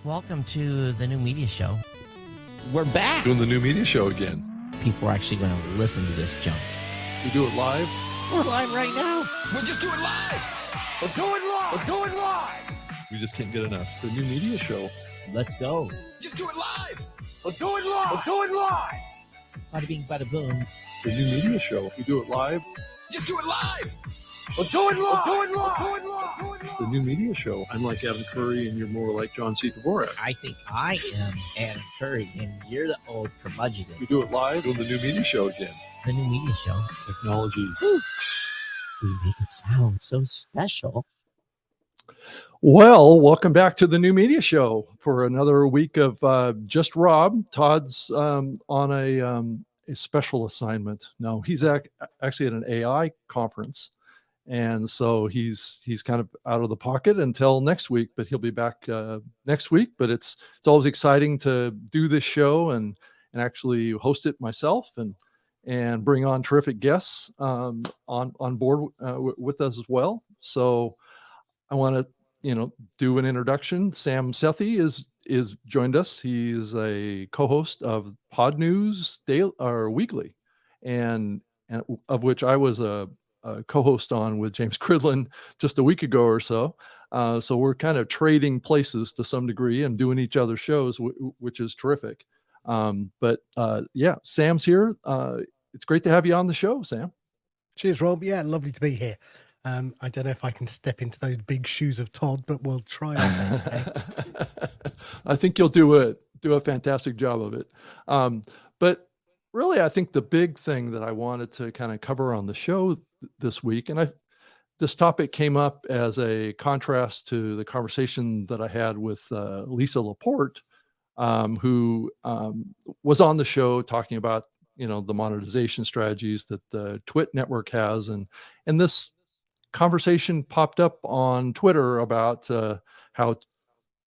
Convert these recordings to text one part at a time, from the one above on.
Welcome to the new media show. We're back. Doing the new media show again. People are actually going to listen to this junk. We do it live. We're live right now. We'll just do it live. We're going live. We're going live. We just can't get enough. The new media show. Let's go. Just do it live. We're going live. We're going live. Bada bing, bada boom. The new media show. We do it live. Just do it live. We're going live. We're going live. We're going live. The new media show. I'm like Adam Curry, and you're more like John C. Dvorak. I think I am Adam Curry, and you're the old curmudgeon. We do it live. Doing the new media show again. The new media show. Technology. We make it sound so special. Well, welcome back to the new media show for another week of Just Rob. Todd's on a special assignment. No, he's actually at an AI conference. And so he's kind of out of the pocket until next week, but he'll be back next week. But it's always exciting to do this show and actually host it myself and bring on terrific guests on board with us as well. So I want to do an introduction. Sam Sethi is joined us. He is a co-host of Pod News Daily or Weekly, and of which I was a co-host on with James Cridlin just a week ago or so. So we're kind of trading places to some degree and doing each other's shows, which is terrific. But Sam's here. It's great to have you on the show, Sam. Cheers, Rob. Yeah, lovely to be here. I don't know if I can step into those big shoes of Todd, but we'll try our best. I think you'll do a fantastic job of it. But really, I think the big thing that I wanted to kind of cover on the show this week, and this topic came up as a contrast to the conversation that I had with Lisa Laporte, who was on the show talking about the monetization strategies that the Twit network has, and this conversation popped up on Twitter about how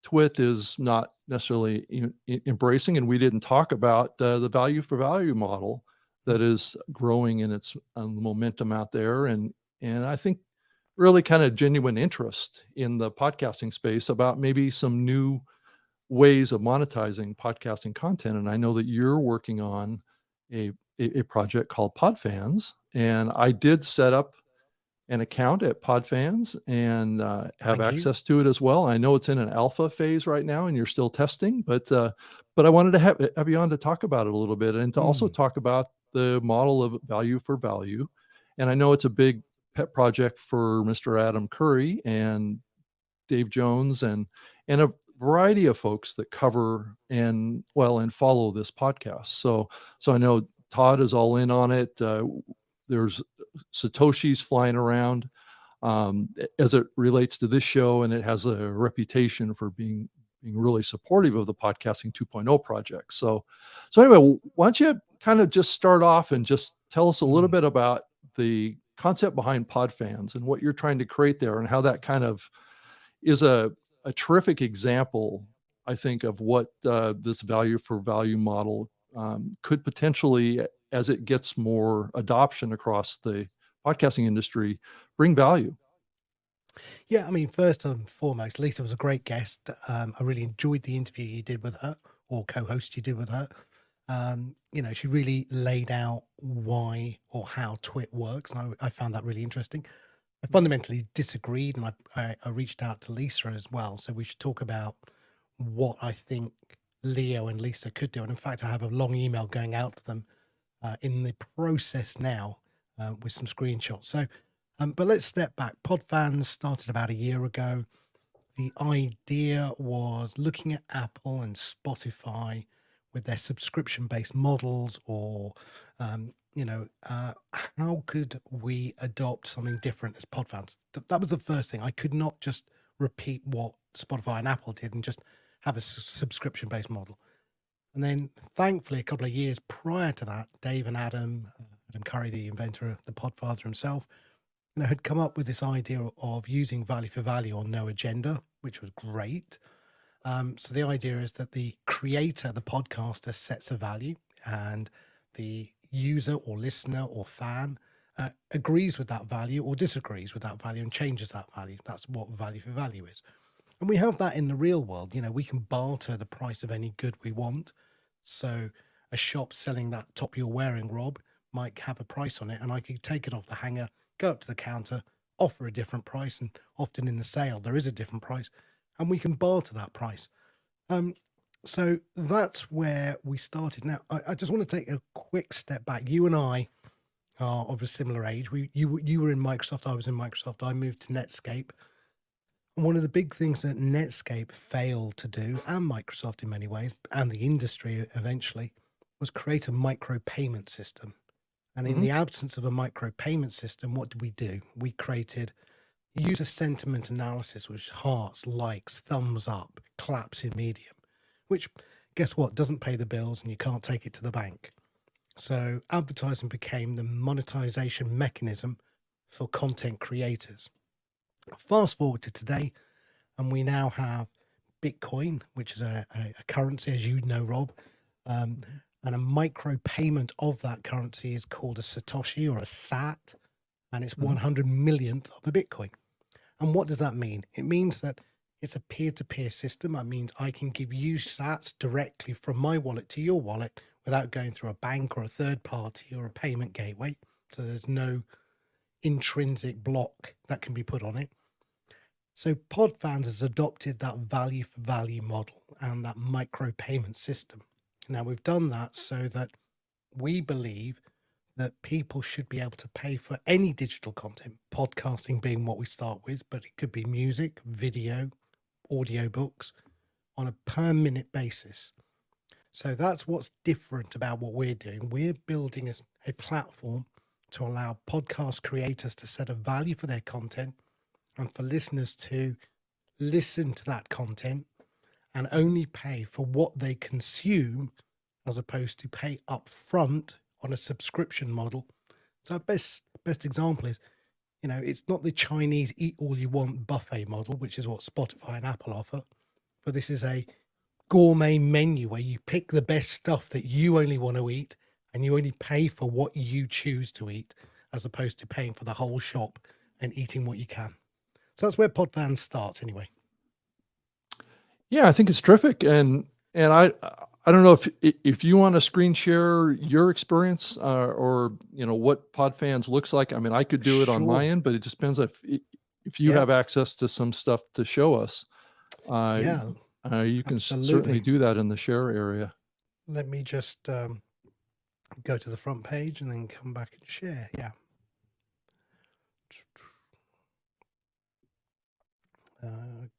Twit is not necessarily embracing, and we didn't talk about the value for value model that is growing in its momentum out there, and I think really kind of genuine interest in the podcasting space about maybe some new ways of monetizing podcasting content. And I know that you're working on a project called Podfans, and I did set up an account at Podfans and have access to it as well. I know it's in an alpha phase right now and you're still testing, but I wanted to have you on to talk about it a little bit and to also talk about the model of value for value. And I know it's a big pet project for Mr. Adam Curry and Dave Jones and a variety of folks that cover and follow this podcast. So I know Todd is all in on it. There's Satoshis flying around as it relates to this show, and it has a reputation for being really supportive of the Podcasting 2.0 project. So anyway, why don't you kind of just start off and just tell us a little bit about the concept behind Podfans and what you're trying to create there, and how that kind of is a terrific example, I think, of what this value for value model could potentially, as it gets more adoption across the podcasting industry, bring value. Yeah, I mean, first and foremost, Lisa was a great guest. I really enjoyed the interview you did with her, or co-host you did with her. She really laid out why or how Twit works, and I found that really interesting. I fundamentally disagreed, and I reached out to Lisa as well. So we should talk about what I think Leo and Lisa could do. And in fact, I have a long email going out to them in the process now with some screenshots. So, but let's step back. Podfans started about a year ago. The idea was looking at Apple and Spotify with their subscription-based models, or how could we adopt something different as Podfans? That was the first thing. I could not just repeat what Spotify and Apple did and just have a subscription-based model. And then, thankfully, a couple of years prior to that, Dave and Adam Curry, the inventor, the Podfather himself, had come up with this idea of using value for value on no agenda, which was great. So the idea is that the creator, the podcaster, sets a value, and the user or listener or fan agrees with that value or disagrees with that value and changes that value. That's what value for value is. And we have that in the real world. You know, we can barter the price of any good we want. So a shop selling that top you're wearing, Rob, might have a price on it, and I could take it off the hanger, go up to the counter, offer a different price, and often in the sale there is a different price, and we can barter that price. So that's where we started. Now, I just want to take a quick step back. You and I are of a similar age. You were in Microsoft, I was in Microsoft. I moved to Netscape. And one of the big things that Netscape failed to do, and Microsoft in many ways, and the industry eventually, was create a micropayment system. And in the absence of a micropayment system, what did we do? We created user sentiment analysis, which hearts, likes, thumbs up, claps in Medium, which, guess what, doesn't pay the bills and you can't take it to the bank. So advertising became the monetization mechanism for content creators. Fast forward to today, and we now have Bitcoin, which is a currency, as you know, Rob, and a micro payment of that currency is called a Satoshi or a SAT, and it's 100 millionth of a Bitcoin. And what does that mean? It means that it's a peer-to-peer system. That means I can give you sats directly from my wallet to your wallet without going through a bank or a third party or a payment gateway. So there's no intrinsic block that can be put on it. So Podfans has adopted that value for value model and that micro payment system. Now we've done that so that we believe that people should be able to pay for any digital content, podcasting being what we start with, but it could be music, video, audiobooks on a per minute basis. So that's what's different about what we're doing. We're building a platform to allow podcast creators to set a value for their content and for listeners to listen to that content and only pay for what they consume as opposed to pay up front on a subscription model. So our best example is, you know, it's not the Chinese eat all you want buffet model, which is what Spotify and Apple offer, but this is a gourmet menu where you pick the best stuff that you only want to eat and you only pay for what you choose to eat as opposed to paying for the whole shop and eating what you can. So that's where Podfans starts anyway. Yeah, I think it's terrific, and I don't know if you want to screen share your experience or you know what Podfans looks like. I mean, I could do it on my end, but it just depends if you have access to some stuff to show us. You can certainly do that in the share area. Let me just go to the front page and then come back and share. Yeah.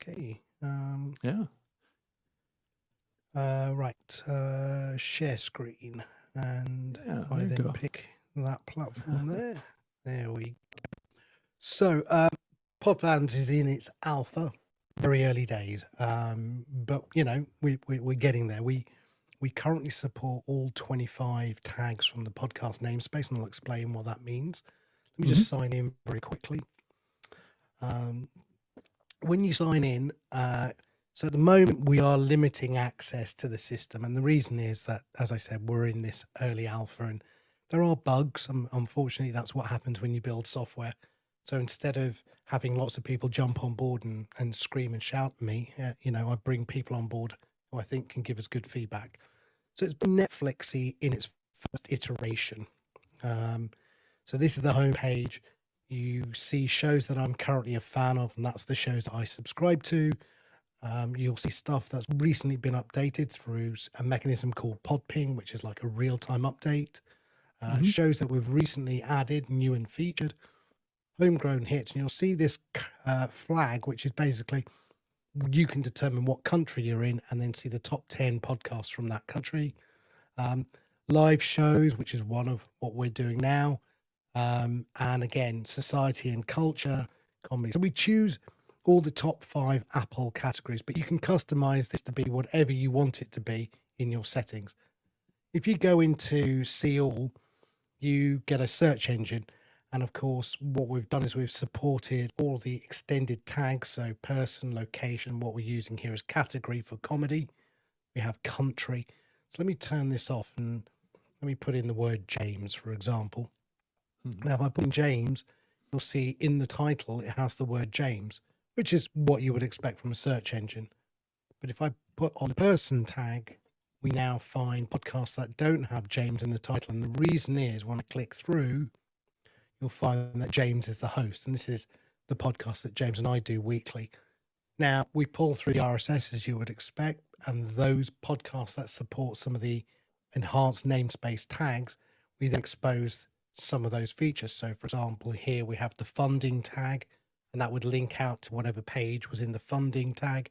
Okay. Right. Share screen. And if I then pick that platform there we go. So Podfans is in its alpha, very early days. But you know, we're getting there. We currently support all 25 tags from the podcast namespace, and I'll explain what that means. Let me just sign in very quickly. When you sign in, so at the moment we are limiting access to the system, and the reason is that, as I said, we're in this early alpha and there are bugs. Unfortunately, that's what happens when you build software. So instead of having lots of people jump on board and scream and shout at me, you know, I bring people on board who I think can give us good feedback. So it's Netflixy in its first iteration. So this is the homepage. You see shows that I'm currently a fan of, and that's the shows that I subscribe to. You'll see stuff that's recently been updated through a mechanism called Podping, which is like a real-time update. Shows that we've recently added, new and featured, homegrown hits, and you'll see this flag, which is basically you can determine what country you're in and then see the top 10 podcasts from that country. Live shows, which is one of what we're doing now. And again, society and culture, comedy. So we choose all the top 5 Apple categories, but you can customize this to be whatever you want it to be in your settings. If you go into see all, you get a search engine. And of course, what we've done is we've supported all the extended tags. So person, location, what we're using here is category for comedy. We have country. So let me turn this off and let me put in the word James, for example. Now, if I put in James, you'll see in the title, it has the word James. which is what you would expect from a search engine. But if I put on the person tag, we now find podcasts that don't have James in the title. And the reason is when I click through, you'll find that James is the host. And this is the podcast that James and I do weekly. Now, we pull through the RSS as you would expect, and those podcasts that support some of the enhanced namespace tags, we then expose some of those features. So, for example, here we have the funding tag, and that would link out to whatever page was in the funding tag.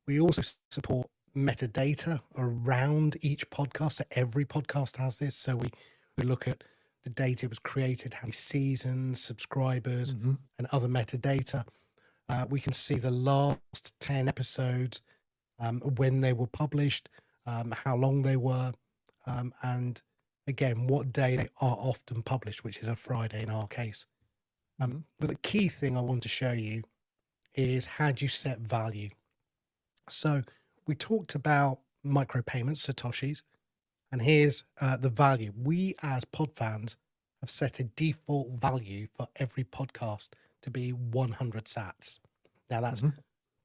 We also support metadata around each podcast. So every podcast has this. So we look at the date it was created, how many seasons, subscribers, and other metadata. We can see the last 10 episodes, when they were published, how long they were, and again, what day they are often published, which is a Friday in our case. But the key thing I want to show you is how do you set value? So we talked about micropayments, Satoshis, and here's the value. We as Podfans have set a default value for every podcast to be 100 sats. Now that's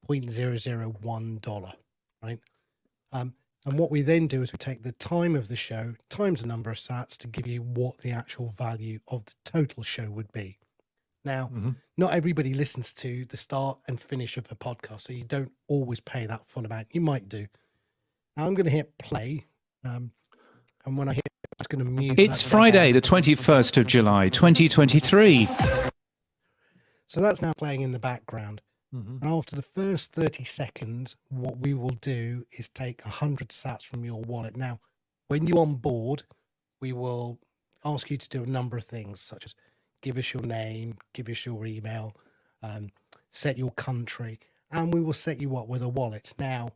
$0.001, right? And what we then do is we take the time of the show times the number of sats to give you what the actual value of the total show would be. Now, not everybody listens to the start and finish of a podcast, so you don't always pay that full amount. You might do. Now I'm going to hit play, and when I hit, I'm just going to mute. It's Friday, the 21st of July, 2023. So that's now playing in the background. And after the first 30 seconds, what we will do is take 100 sats from your wallet. Now, when you onboard, we will ask you to do a number of things, such as give us your name, give us your email, set your country, and we will set you up with a wallet. Now,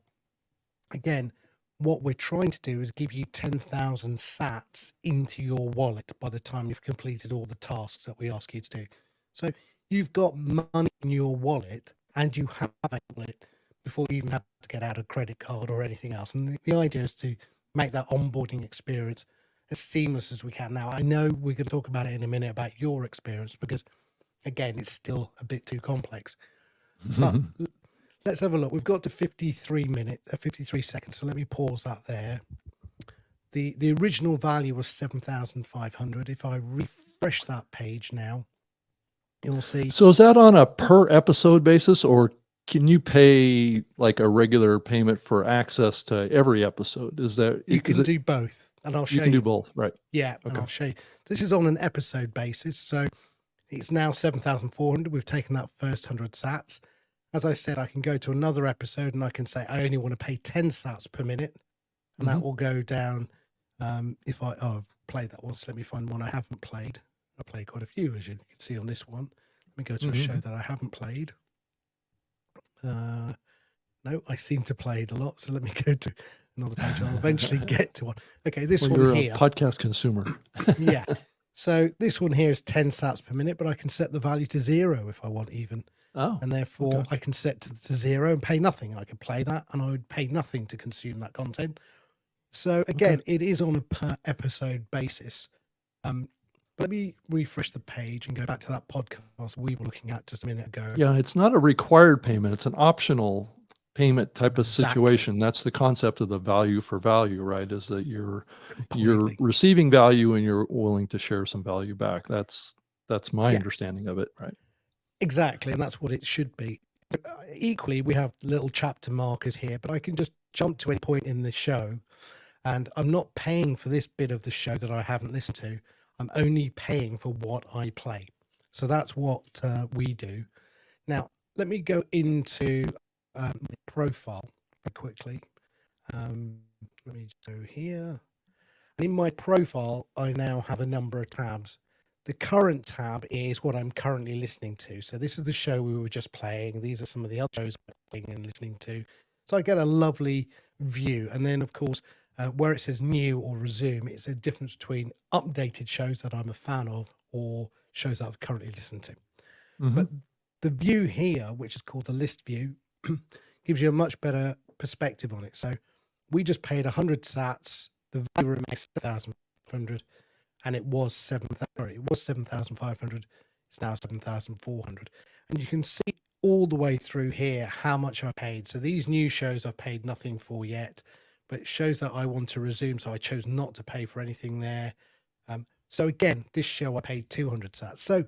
again, what we're trying to do is give you 10,000 sats into your wallet by the time you've completed all the tasks that we ask you to do. So you've got money in your wallet and you have a wallet before you even have to get out a credit card or anything else. And the idea is to make that onboarding experience as seamless as we can. Now, I know we're going to talk about it in a minute about your experience because, again, it's still a bit too complex. But let's have a look. We've got to 53 seconds. So let me pause that there. The original value was 7,500. If I refresh that page now, you'll see. So is that on a per episode basis, or can you pay like a regular payment for access to every episode? Is that you can do both, and I'll show you. You can do both, right? Yeah, and I'll show you. This is on an episode basis, so it's now 7,400. We've taken that first 100 sats. As I said, I can go to another episode and I can say I only want to pay 10 sats per minute, and that will go down. If I've played that one, so let me find one I haven't played. I played quite a few, as you can see on this one. Let me go to a show that I haven't played. No, I seem to play it a lot, so let me go to another page. I'll eventually get to one. Okay, this one you're here. A podcast consumer. Yeah. So this one here is 10 sats per minute, but I can set the value to 0 if I want even. Oh. And therefore I can set to 0 and pay nothing. I could play that and I would pay nothing to consume that content. So again, it is on a per episode basis. Let me refresh the page and go back to that podcast we were looking at just a minute ago. Yeah, it's not a required payment. It's an optional payment type of situation. That's the concept of the value for value, right? Is that you're receiving value and you're willing to share some value back. That's my understanding of it, right? Exactly, and that's what it should be. Equally, we have little chapter markers here, but I can just jump to any point in the show, and I'm not paying for this bit of the show that I haven't listened to. I'm only paying for what I play. So that's what we do. Now, let me go into the profile very quickly. Let me just go here. And in my profile, I now have a number of tabs. The current tab is what I'm currently listening to. So this is the show we were just playing. These are some of the other shows I'm playing and listening to. So I get a lovely view. And then, of course, where it says new or resume, it's a difference between updated shows that I'm a fan of or shows that I've currently listened to. But the view here, which is called the list view, gives you a much better perspective on it. So we just paid 100 sats. The value remains 7,500, and it was 7,500. It's now 7,400. And you can see all the way through here how much I've paid. So these new shows I've paid nothing for yet, but shows that I want to resume, so I chose not to pay for anything there. So again, this show I paid 200 sats. So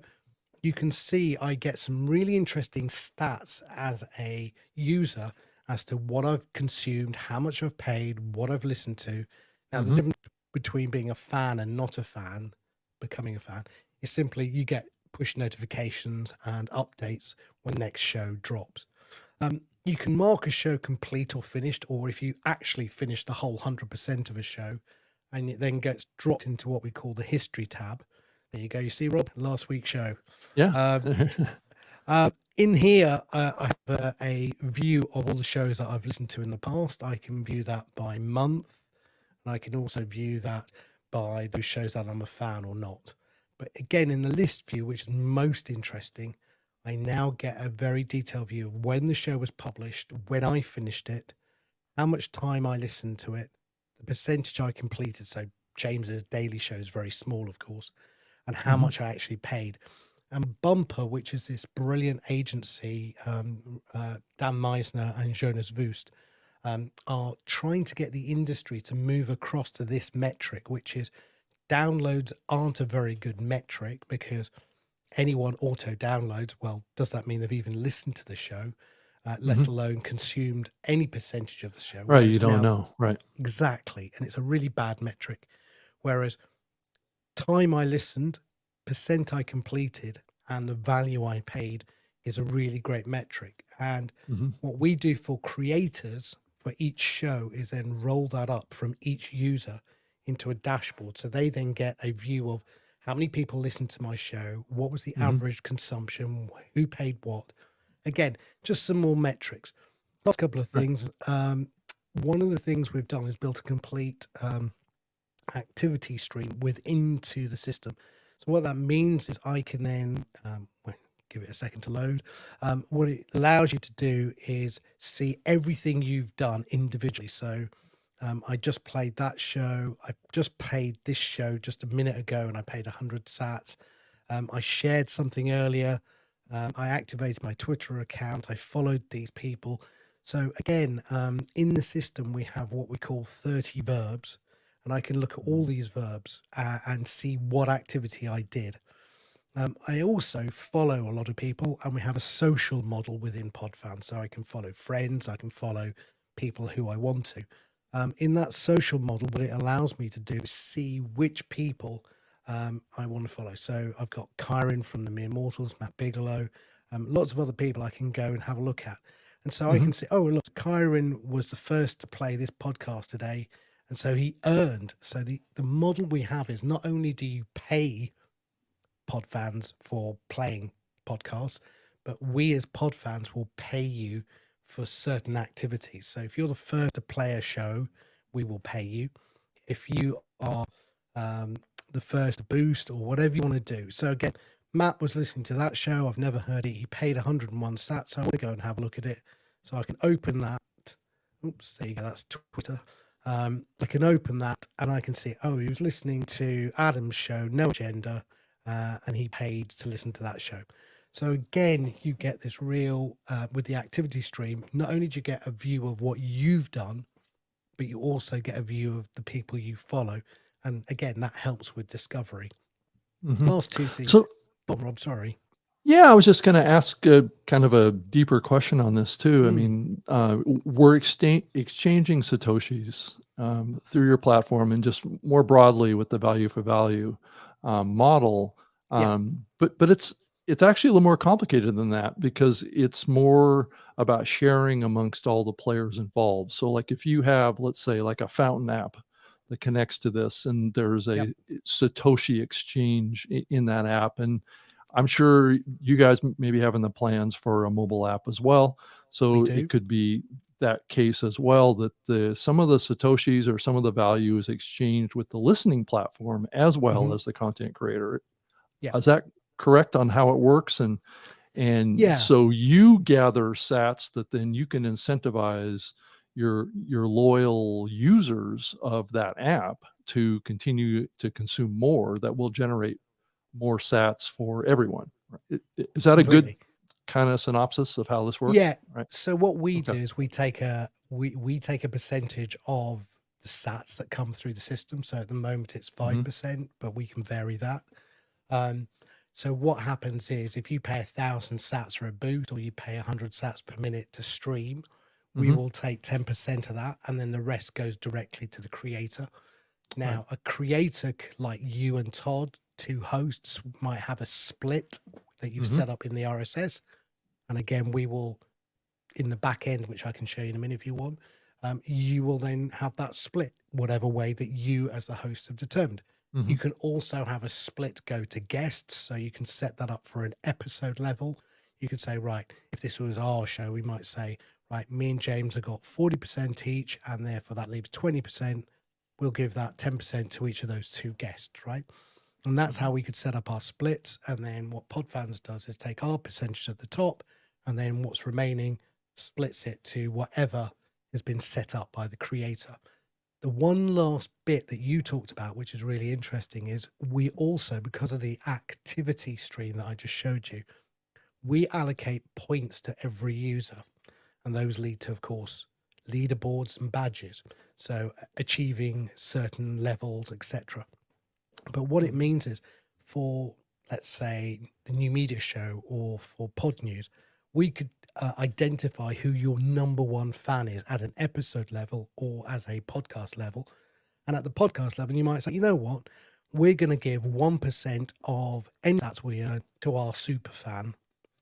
you can see I get some really interesting stats as a user as to what I've consumed, how much I've paid, what I've listened to. Now, the difference between being a fan and not a fan, becoming a fan, is simply you get push notifications and updates when the next show drops. You can mark a show complete or finished, or if you actually finish the whole 100% of a show, and it then gets dropped into what we call the history tab. There you go. You see, Rob, last week's show. Yeah. In here, I have a view of all the shows that I've listened to in the past. I can view that by month, and I can also view that by those shows that I'm a fan or not. But again, in the list view, which is most interesting, I now get a very detailed view of when the show was published, when I finished it, how much time I listened to it, the percentage I completed. So James's daily show is very small, of course, and how much I actually paid. And Bumper, which is this brilliant agency, Dan Meisner and Jonas Wust, are trying to get the industry to move across to this metric, which is downloads aren't a very good metric because anyone auto downloads. Well, does that mean they've even listened to the show, let alone consumed any percentage of the show? Right. You don't know. Right. Exactly. And it's a really bad metric. Whereas time I listened, percent I completed, and the value I paid is a really great metric. And what we do for creators for each show is then roll that up from each user into a dashboard. So they then get a view of how many people listened to my show, what was the average consumption, who paid what. Again, just some more metrics. Last couple of things. One of the things we've done is built a complete activity stream into the system. So what that means is I can then, give it a second to load. What it allows you to do is see everything you've done individually. So I just played that show. I just played this show just a minute ago and I paid 100 sats. I shared something earlier. I activated my Twitter account. I followed these people. So again, in the system, we have what we call 30 verbs. And I can look at all these verbs and see what activity I did. I also follow a lot of people, and we have a social model within Podfans. So I can follow friends, I can follow people who I want to. In that social model, what it allows me to do is see which people I want to follow. So I've got Kyron from the Mere Mortals, Matt Bigelow, lots of other people I can go and have a look at. And so I can see, oh, look, Kyron was the first to play this podcast today. And so he earned. So the model we have is not only do you pay Podfans for playing podcasts, but we as Podfans will pay you for certain activities. So if you're the first to play a show, we will pay you. If you are the first to boost or whatever you want to do. So again, Matt was listening to that show. I've never heard it. He paid 101 sats. So I want to go and have a look at it. So I can open that. Oops, there you go. That's Twitter. I can open that and I can see, oh, he was listening to Adam's show, No Agenda, and he paid to listen to that show. So again, you get this real, with the activity stream, not only do you get a view of what you've done, but you also get a view of the people you follow. And again, that helps with discovery. Last two things. So, Rob, sorry. Yeah, I was just going to ask kind of a deeper question on this too. I mean, we're exchanging Satoshis through your platform and just more broadly with the value for value model. But it's actually a little more complicated than that because it's more about sharing amongst all the players involved. So like if you have, let's say, like a fountain app that connects to this and there's a Satoshi exchange in that app, and I'm sure you guys maybe having the plans for a mobile app as well. So it could be that case as well, that some of the Satoshis or some of the value is exchanged with the listening platform as well as the content creator. Is that correct on how it works? And so you gather sats that then you can incentivize your loyal users of that app to continue to consume more that will generate more sats for everyone. Is that a good kind of synopsis of how this works? Yeah. Right. So what we Okay. do is we take a percentage of the sats that come through the system. So at the moment it's 5%, but we can vary that. So what happens is if you pay 1,000 sats for a boot, or you pay 100 sats per minute to stream, we will take 10% of that, and then the rest goes directly to the creator. Now, a creator like you and Todd, two hosts, might have a split that you've set up in the RSS. And again, we will, in the back end, which I can show you in a minute if you want, you will then have that split, whatever way that you as the host have determined. You can also have a split go to guests. So you can set that up for an episode level. You could say, right, if this was our show, we might say, right, me and James have got 40% each, and therefore that leaves 20%. We'll give that 10% to each of those two guests, right? And that's how we could set up our splits. And then what Podfans does is take our percentage at the top, and then what's remaining splits it to whatever has been set up by the creator. The one last bit that you talked about, which is really interesting, is we also, because of the activity stream that I just showed you, we allocate points to every user. And those lead to, of course, leaderboards and badges. So achieving certain levels, etc. But what it means is for, let's say, the New Media Show or for Pod News, we could identify who your number one fan is at an episode level or as a podcast level. And at the podcast level, you might say, you know what, we're going to give 1% of any stats we earn to our super fan.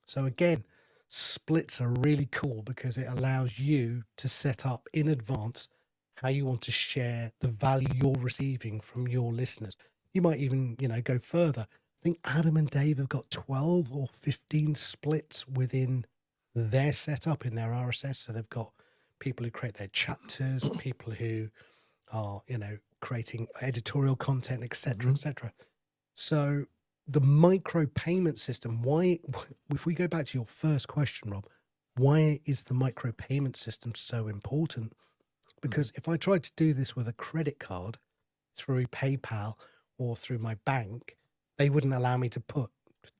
So again, splits are really cool because it allows you to set up in advance how you want to share the value you're receiving from your listeners. You might even, go further. I think Adam and Dave have got 12 or 15 splits within their setup in their RSS. So they've got people who create their chapters, people who are, creating editorial content, etc., etc. So the micro payment system, why, if we go back to your first question, Rob, why is the micro payment system so important? Because if I tried to do this with a credit card through PayPal or through my bank, they wouldn't allow me to put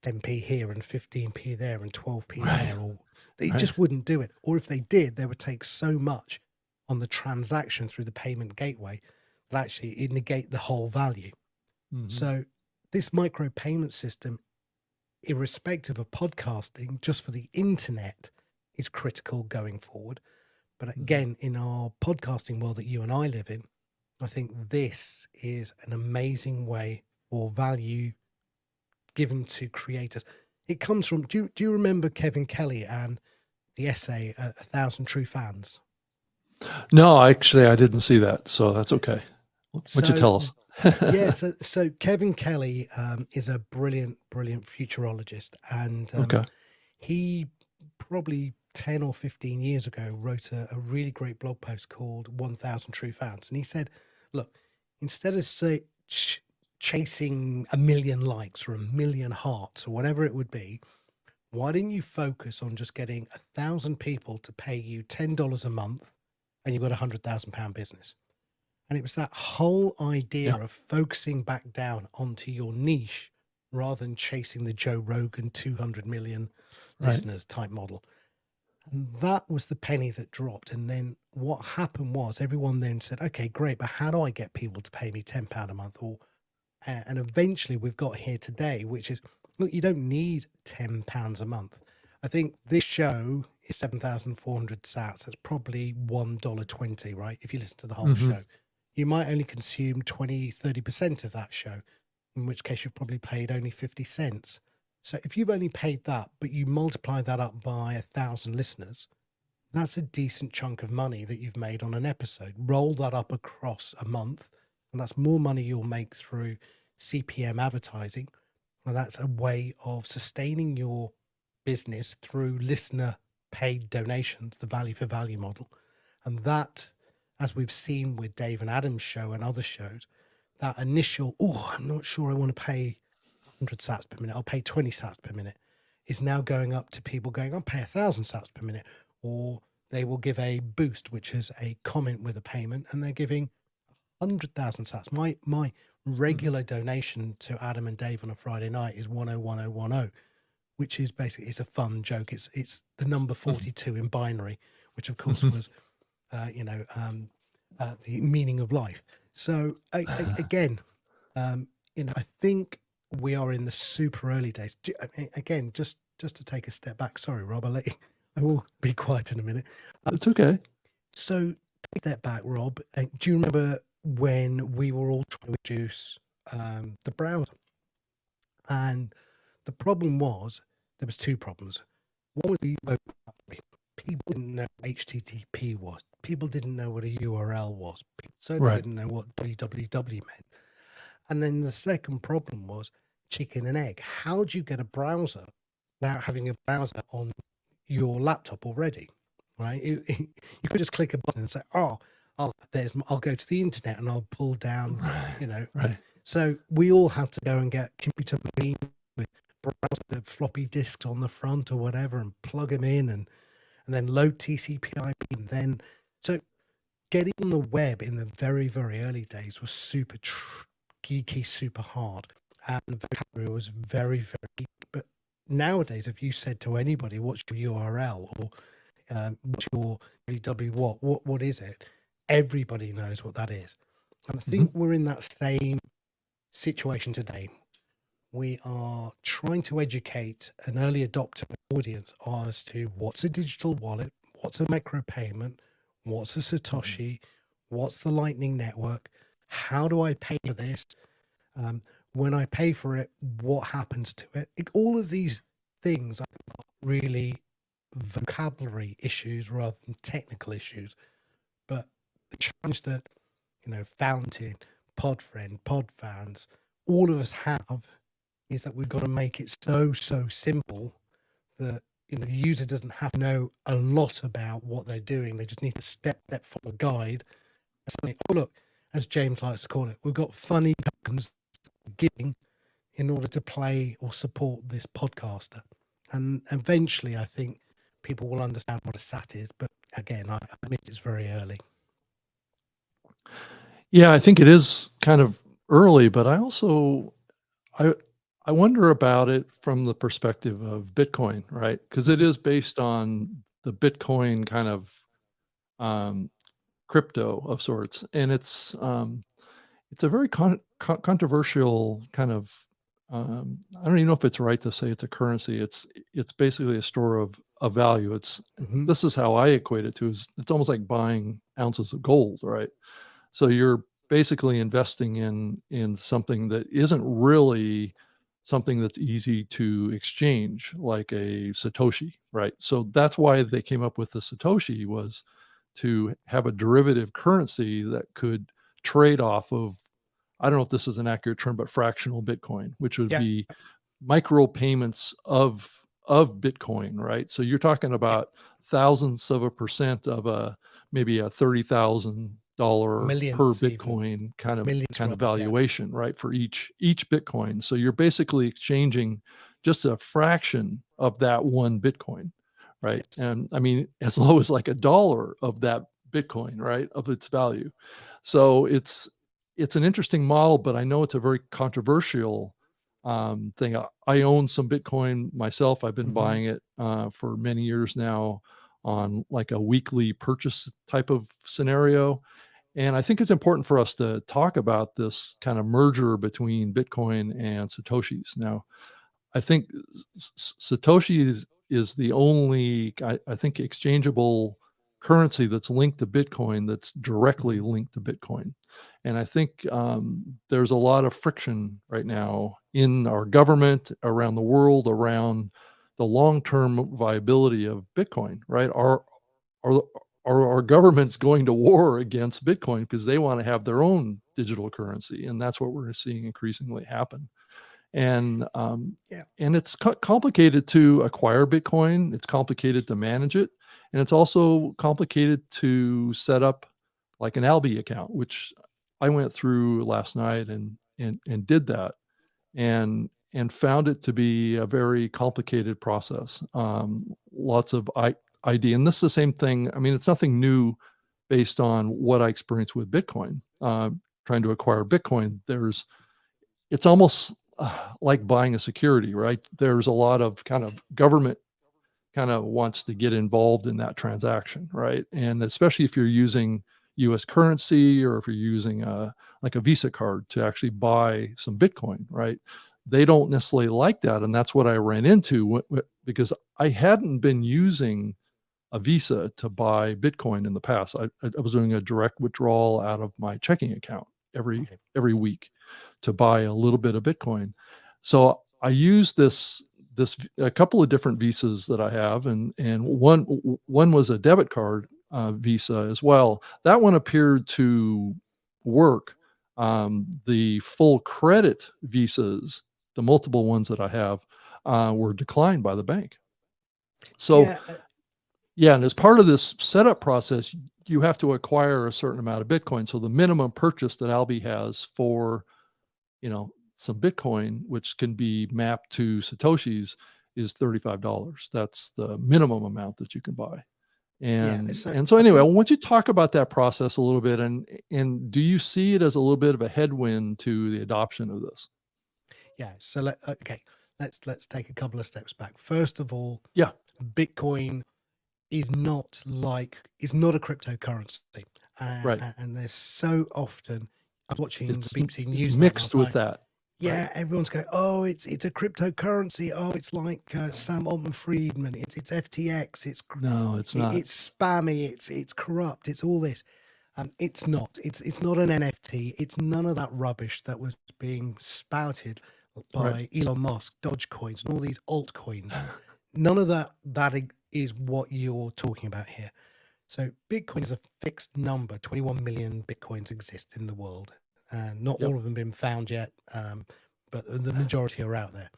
10p here and 15p there and 12p there, or they just wouldn't do it. Or if they did, they would take so much on the transaction through the payment gateway that actually it negate the whole value. So this micro payment system, irrespective of podcasting, just for the internet, is critical going forward. But again, in our podcasting world that you and I live in, I think this is an amazing way for value given to creators. It comes from, do you remember Kevin Kelly and the essay, 1,000 True Fans? No, actually, I didn't see that. So that's okay. Why don't you tell us? Yeah, so Kevin Kelly is a brilliant futurologist. And he probably 10 or 15 years ago wrote a really great blog post called 1,000 True Fans. And he said, look, instead of chasing 1 million likes or 1 million hearts or whatever it would be, why didn't you focus on just getting 1,000 people to pay you $10 a month and you've got £100,000 business? And it was that whole idea of focusing back down onto your niche rather than chasing the Joe Rogan 200 million listeners type model. And that was the penny that dropped. And then what happened was everyone then said, okay, great, but how do I get people to pay me £10 a month? And eventually we've got here today, which is, look, you don't need £10 a month. I think this show is 7,400 sats. That's probably $1.20, right? If you listen to the whole show, you might only consume 20, 30% of that show, in which case you've probably paid only 50 cents. So if you've only paid that, but you multiply that up by 1,000 listeners, that's a decent chunk of money that you've made on an episode. Roll that up across a month, and that's more money you'll make through CPM advertising. And that's a way of sustaining your business through listener paid donations, the value for value model. And that, as we've seen with Dave and Adam's show and other shows, that initial, I'm not sure I want to pay 100 sats per minute, I'll pay 20 sats per minute, is now going up to people going, I'll pay 1,000 sats per minute. Or they will give a boost, which is a comment with a payment, and they're giving 100,000 sats. My regular donation to Adam and Dave on a Friday night is 101010. which is basically, it's a fun joke. It's the number 42 in binary, which of course was, the meaning of life. So again, I think we are in the super early days. Again, just to take a step back. Sorry, Rob, I will be quiet in a minute. It's okay. So take a step back, Rob. Do you remember when we were all trying to introduce the browser? And the problem was, there was two problems. One was the people didn't know what HTTP was. People didn't know what a URL was. People certainly didn't know what www meant. And then the second problem was chicken and egg. How do you get a browser without having a browser on your laptop already? Right? You could just click a button and say, "Oh, I'll go to the internet and I'll pull down," Right. So we all had to go and get computer machine with browser floppy disks on the front or whatever, and plug them in, and then load TCP/IP, and then so getting on the web in the very, very early days was super geeky, super hard, and the vocabulary was very, very geeky. But nowadays, if you said to anybody, "What's your URL?" or "What's your www, what is it?" everybody knows what that is. And I think we're in that same situation today. We are trying to educate an early adopter audience as to what's a digital wallet, what's a micropayment, what's a Satoshi, what's the Lightning Network, how do I pay for this? When I pay for it, what happens to it? All of these things are really vocabulary issues rather than technical issues. But the challenge that, Fountain, Podfriend, Podfans, all of us have is that we've got to make it so simple that the user doesn't have to know a lot about what they're doing. They just need to step follow a guide. And say, "Oh, look," as James likes to call it, "we've got funny tokens giving in order to play or support this podcaster." And eventually, I think people will understand what a SAT is. But again, I admit it's very early. Yeah, I think it is kind of early, but I also I wonder about it from the perspective of Bitcoin, right? Because it is based on the Bitcoin kind of crypto of sorts, and it's a very controversial kind of. I don't even know if it's right to say it's a currency. It's basically a store of value. This is how I equate it to. It's almost like buying ounces of gold, right? So you're basically investing in something that isn't really something that's easy to exchange, like a Satoshi, right? So that's why they came up with the Satoshi, was to have a derivative currency that could trade off of, I don't know if this is an accurate term, but fractional Bitcoin, which would be micro payments of Bitcoin, right? So you're talking about thousandths of a percent of maybe a $30,000 per Bitcoin kind of valuation, right? For each Bitcoin. So you're basically exchanging just a fraction of that one Bitcoin, right? Yes. And I mean, as low as like $1 of that Bitcoin, right? Of its value. So it's an interesting model, but I know it's a very controversial thing. I own some Bitcoin myself. I've been buying it for many years now on like a weekly purchase type of scenario. And I think it's important for us to talk about this kind of merger between Bitcoin and Satoshis. Now, I think Satoshi is the only, I think, exchangeable currency that's linked to Bitcoin, that's directly linked to Bitcoin. And I think there's a lot of friction right now in our government, around the world, around the long-term viability of Bitcoin, right? Our government's going to war against Bitcoin because they want to have their own digital currency. And that's what we're seeing increasingly happen. And and it's complicated to acquire Bitcoin. It's complicated to manage it. And it's also complicated to set up like an Albi account, which I went through last night and did that, and found it to be a very complicated process. Lots of ID. And this is the same thing. I mean, it's nothing new based on what I experienced with Bitcoin. Trying to acquire Bitcoin, it's almost like buying a security, right? There's a lot of kind of government kind of wants to get involved in that transaction, right? And especially if you're using US currency, or if you're using like a Visa card to actually buy some Bitcoin, right? They don't necessarily like that. And that's what I ran into because I hadn't been using a Visa to buy Bitcoin in the past. I was doing a direct withdrawal out of my checking account every week to buy a little bit of Bitcoin. So I used this a couple of different Visas that I have, and one was a debit card Visa as well. That one appeared to work. The full credit Visas, the multiple ones that I have, were declined by the bank. So yeah, and as part of this setup process, you have to acquire a certain amount of Bitcoin. So the minimum purchase that Albi has for, some Bitcoin, which can be mapped to Satoshis, is $35. That's the minimum amount that you can buy. And so anyway, I want you to talk about that process a little bit, and do you see it as a little bit of a headwind to the adoption of this? Yeah. So let's take a couple of steps back. First of all, yeah, Bitcoin is not a cryptocurrency, right? And there's so often I was watching it's, the BBC News it's mixed with that. Yeah, right? Everyone's going, oh, it's a cryptocurrency. Oh, it's like Sam Altman-Friedman. It's FTX. No, it's not. It's spammy. It's corrupt. It's all this. It's not. It's not an NFT. It's none of that rubbish that was being spouted by Elon Musk, Dogecoins, and all these altcoins. None of that is what you're talking about here. So Bitcoin is a fixed number. 21 million Bitcoins exist in the world. Not all of them been found yet, but the majority are out there.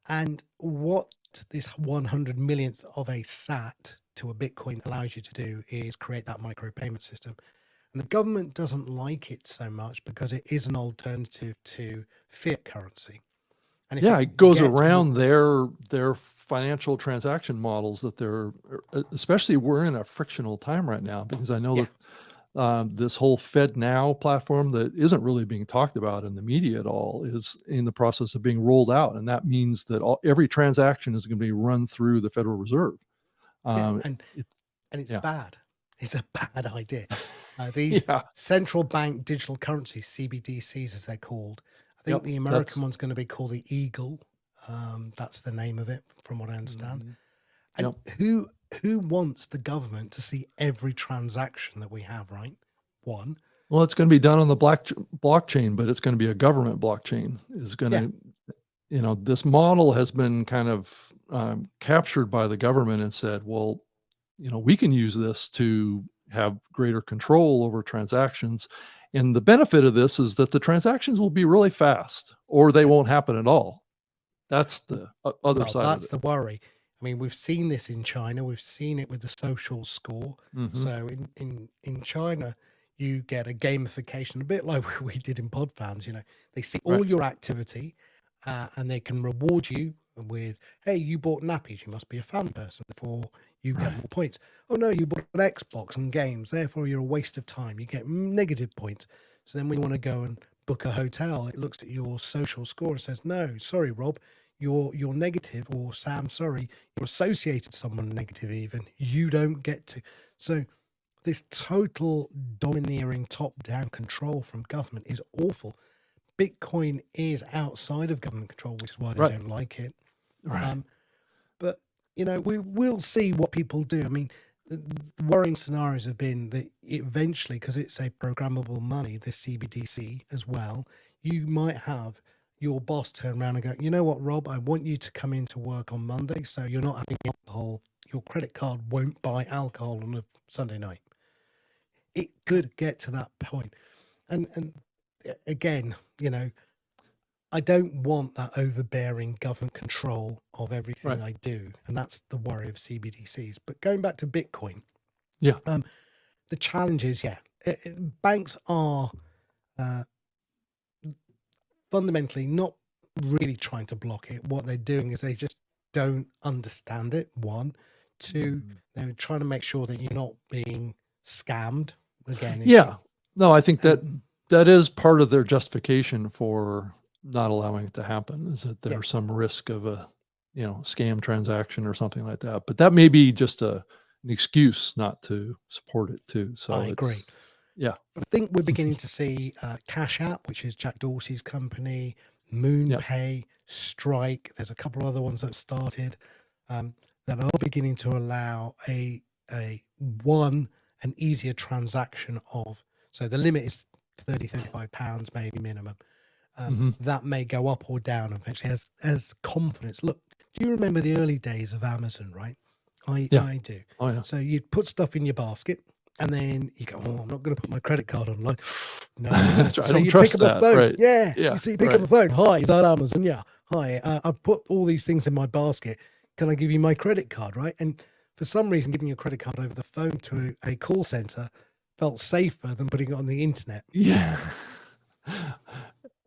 And what this 100 millionth of a sat to a Bitcoin allows you to do is create that micropayment system. And the government doesn't like it so much because it is an alternative to fiat currency. And it goes around their financial transaction models that they're, especially we're in a frictional time right now, because I know that this whole FedNow platform that isn't really being talked about in the media at all is in the process of being rolled out. And that means that every transaction is going to be run through the Federal Reserve. And it's bad. It's a bad idea. These central bank digital currencies, CBDCs as they're called, I think the American one's going to be called the Eagle. That's the name of it, from what I understand. And who wants the government to see every transaction that we have, right? One. Well, it's going to be done on the blockchain, but it's going to be a government blockchain. Is going to, this model has been kind of captured by the government and said, well, we can use this to have greater control over transactions. And the benefit of this is that the transactions will be really fast, or they won't happen at all. That's the other side of it. That's the worry. I mean, we've seen this in China. We've seen it with the social score. So in China, you get a gamification, a bit like we did in Podfans. They see all your activity, and they can reward you with, hey, you bought nappies. You must be a fan person, therefore you get more points. Oh, no, you bought an Xbox and games. Therefore, you're a waste of time. You get negative points. So then when you want to go and book a hotel, it looks at your social score and says, no, sorry, Rob, you're negative, or Sam, sorry, you're associated to someone negative even. You don't get to. So this total domineering top-down control from government is awful. Bitcoin is outside of government control, which is why they don't like it. But, we will see what people do. I mean, the worrying scenarios have been that eventually, because it's a programmable money, the CBDC as well, you might have your boss turn around and go, you know what, Rob, I want you to come into work on Monday, so you're not having alcohol. Your credit card won't buy alcohol on a Sunday night. It could get to that point. And again, I don't want that overbearing government control of everything I do. And that's the worry of CBDCs. But going back to Bitcoin, the challenge is, banks are fundamentally not really trying to block it. What they're doing is they just don't understand it. One. Two, they're trying to make sure that you're not being scammed again. No, I think that is part of their justification for not allowing it to happen is that there's some risk of a, scam transaction or something like that. But that may be just an excuse not to support it too. So I agree. Yeah. I think we're beginning to see Cash App, which is Jack Dorsey's company, MoonPay, Strike. There's a couple of other ones that have started that are beginning to allow an easier transaction of. So the limit is £35 maybe minimum. That may go up or down eventually as confidence. Look, do you remember the early days of Amazon, right? I do. Oh, yeah. So you'd put stuff in your basket and then you go, I'm not going to put my credit card on. Like, no. That's right. So I don't you trust pick up that. a phone. Right. Yeah. So you pick up a phone. Hi, is that Amazon? Yeah. Hi, I've put all these things in my basket. Can I give you my credit card, right? And for some reason, giving your credit card over the phone to a call center felt safer than putting it on the internet. Yeah.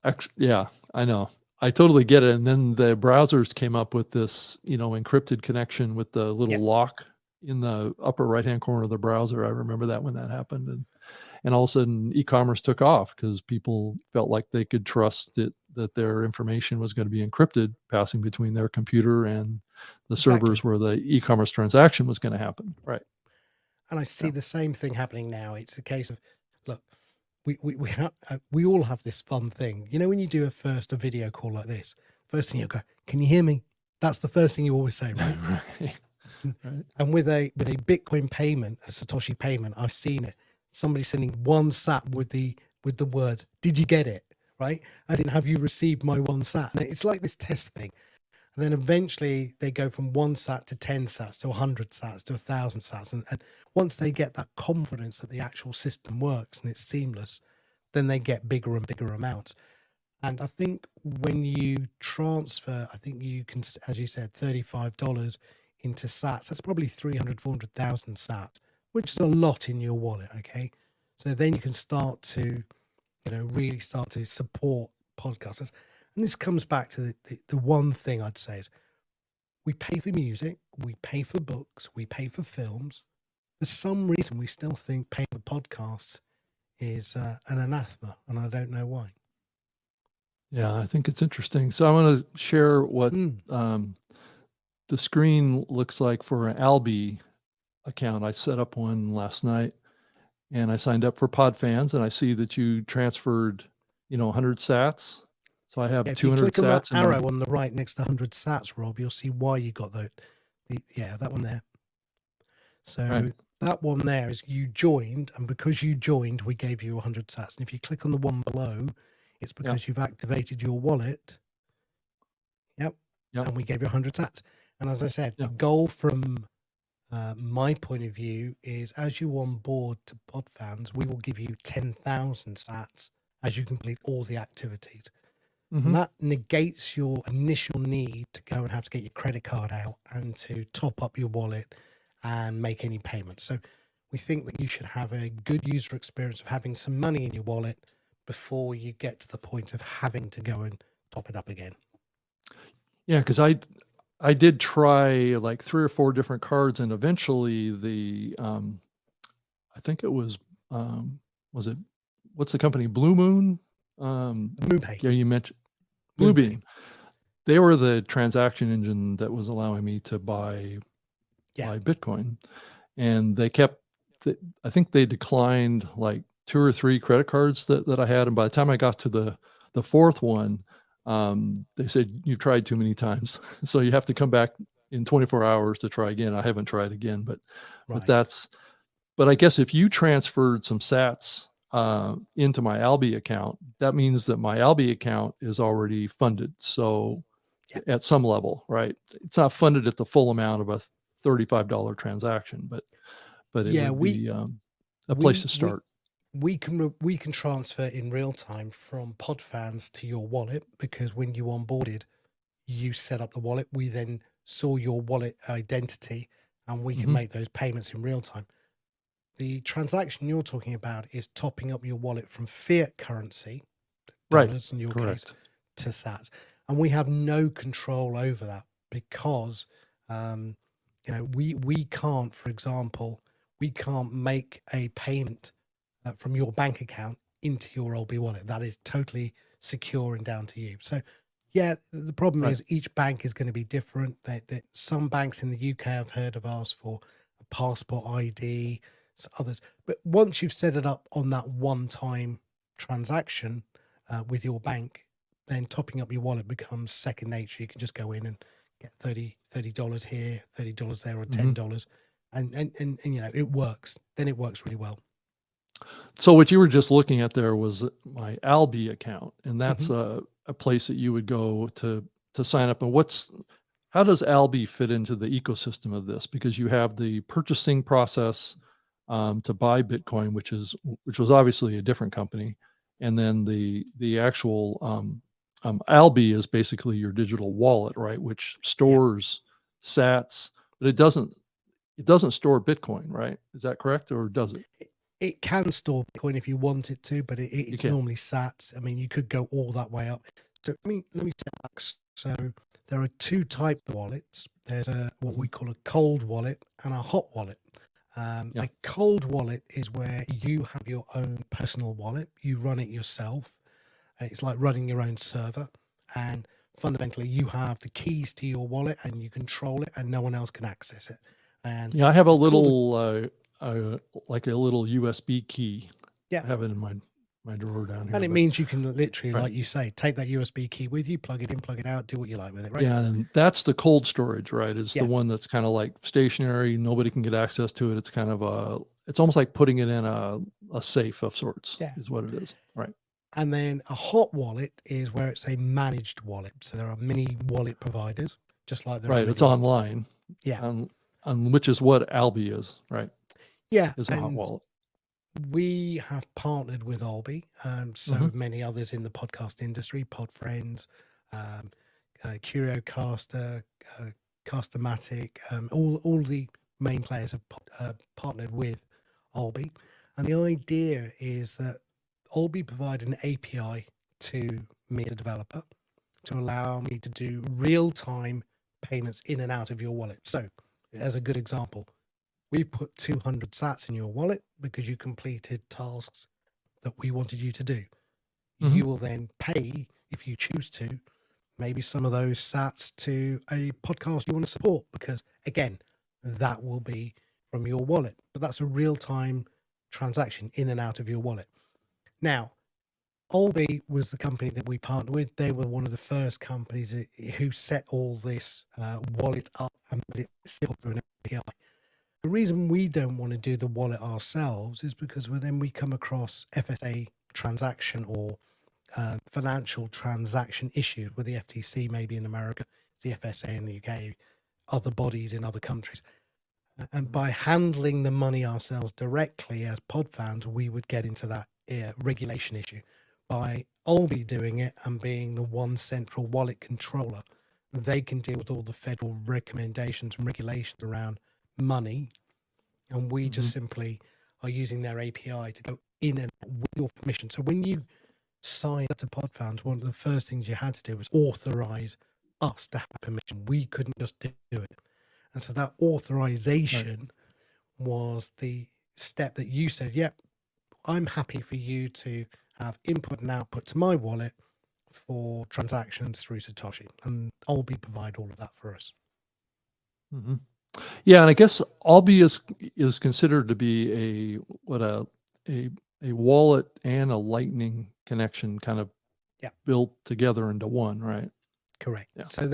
Actually, yeah, I know. I totally get it. And then the browsers came up with this, encrypted connection with the little lock in the upper right-hand corner of the browser. I remember that when that happened. And all of a sudden e-commerce took off because people felt like they could trust that their information was going to be encrypted, passing between their computer and the servers where the e-commerce transaction was going to happen. Right. And I see the same thing happening now. It's a case of, look, we all have this fun thing. When you do a video call like this, first thing you go, can you hear me? That's the first thing you always say, right? Right. And with a Bitcoin payment, a Satoshi payment, I've seen it. Somebody sending one sat with the words, did you get it? Right? As in, have you received my one sat? And it's like this test thing. And then eventually they go from 1 sat to 10 sats to 100 sats to 1,000 sats. And once they get that confidence that the actual system works and it's seamless, then they get bigger and bigger amounts. And I think when you transfer, I think you can, as you said, $35 into sats, that's probably 300, 400,000 sats, which is a lot in your wallet. Okay. So then you can start to, really start to support podcasters. And this comes back to the one thing I'd say is we pay for music, we pay for books, we pay for films. For some reason, we still think paying for podcasts is an anathema, and I don't know why. Yeah, I think it's interesting. So I want to share what the screen looks like for an Albi account. I set up one last night, and I signed up for Podfans, and I see that you transferred, 100 sats. So I have 200 if you click on sats. that arrow on the right next to 100 sats, Rob, you'll see why you got that. That one there. So that one there is you joined, and because you joined, we gave you 100 sats. And if you click on the one below, it's because you've activated your wallet. Yep. And we gave you 100 sats. And as I said, the goal from my point of view is as you onboard to Podfans, we will give you 10,000 sats as you complete all the activities. And that negates your initial need to go and have to get your credit card out and to top up your wallet and make any payments. So we think that you should have a good user experience of having some money in your wallet before you get to the point of having to go and top it up again. Yeah, because I did try like 3 or 4 different cards, and eventually I think it was it, what's the company? Blue Moon? MoonPay. Yeah, you mentioned Bluebeam. They were the transaction engine that was allowing me to buy Bitcoin, and they kept. I think they declined like 2 or 3 credit cards that I had, and by the time I got to the 4th one, they said you've tried too many times, so you have to come back in 24 hours to try again. I haven't tried again, but I guess if you transferred some sats into my Albi account, that means that my Albi account is already funded. So at some level, right? It's not funded at the full amount of a $35 transaction, but it would be a place to start. We can transfer in real time from Podfans to your wallet, because when you onboarded, you set up the wallet. We then saw your wallet identity, and we can make those payments in real time. The transaction you're talking about is topping up your wallet from fiat currency, dollars in your case, to sats, and we have no control over that because we can't, for example, we can't make a payment from your bank account into your Albi wallet. That is totally secure and down to you. So yeah, the problem Right. is each bank is going to be different. Some banks in the UK I've heard have asked for a passport ID, others. But once you've set it up on that one-time transaction with your bank, then topping up your wallet becomes second nature. You can just go in and get $30 here, $30 there, or $10, and you know, it works. Then it works really well. So what you were just looking at there was my Albi account, and that's Mm-hmm. a place that you would go to sign up. And how does Albi fit into the ecosystem of this? Because you have the purchasing process to buy Bitcoin, which was obviously a different company, and then the actual Albi is basically your digital wallet, right? Which stores Sats, but it doesn't store Bitcoin, right? Is that correct, or does it? It can store Bitcoin if you want it to, but it's can. normally Sats. I mean, you could go all that way up. So let me step back. So there are two types of wallets. There's what we call a cold wallet and a hot wallet. A cold wallet is where you have your own personal wallet. You run it yourself. It's like running your own server, and fundamentally you have the keys to your wallet and you control it, and no one else can access it. And Yeah, I have a it's called little like a little USB key. Yeah. I have it in my drawer down here. And it means you can literally, Right. like you say, take that USB key with you, plug it in, plug it out, do what you like with it, right? Yeah, and that's the cold storage, right? Is Yeah. the one that's kind of like stationary. Nobody can get access to it. It's kind of it's almost like putting it in a safe of sorts. Yeah. Is what it is, right? And then a hot wallet is where it's a managed wallet. So there are many wallet providers, just like there are Right. many- It's online. Yeah. On which is what Albi is, right? Yeah. Is a hot and wallet. we have partnered with Albi, so Mhm. have many others in the podcast industry, Podfans, CurioCaster, Castomatic, all the main players have partnered with Albi. And the idea is that Albi provide an API to me as a developer to allow me to do real-time payments in and out of your wallet. So as a good example, we put 200 sats in your wallet because you completed tasks that we wanted you to do. Mhm. You will then pay, if you choose to, maybe some of those sats to a podcast you want to support, because again, that will be from your wallet. But that's a real-time transaction in and out of your wallet. Now, Albi was the company that we partnered with. They were one of the first companies who set all this wallet up and made it simple through an API. The reason we don't want to do the wallet ourselves is because then we come across FSA transaction or financial transaction issues with the FTC, maybe in America, the FSA in the UK, other bodies in other countries. And by handling the money ourselves directly as Podfans, we would get into that regulation issue. By Albi doing it and being the one central wallet controller, they can deal with all the federal recommendations and regulations around money, and we just simply are using their API to go in and out with your permission. So when you sign up to Podfans, one of the first things you had to do was authorize us to have permission. We couldn't just do it. And so that authorization was the step that you said, yep, I'm happy for you to have input and output to my wallet for transactions through Satoshi. And Albi provide all of that for us. Mm-hmm. Yeah, and I guess Albi is considered to be a wallet and a Lightning connection kind of built together into one, right? Correct. Yeah. So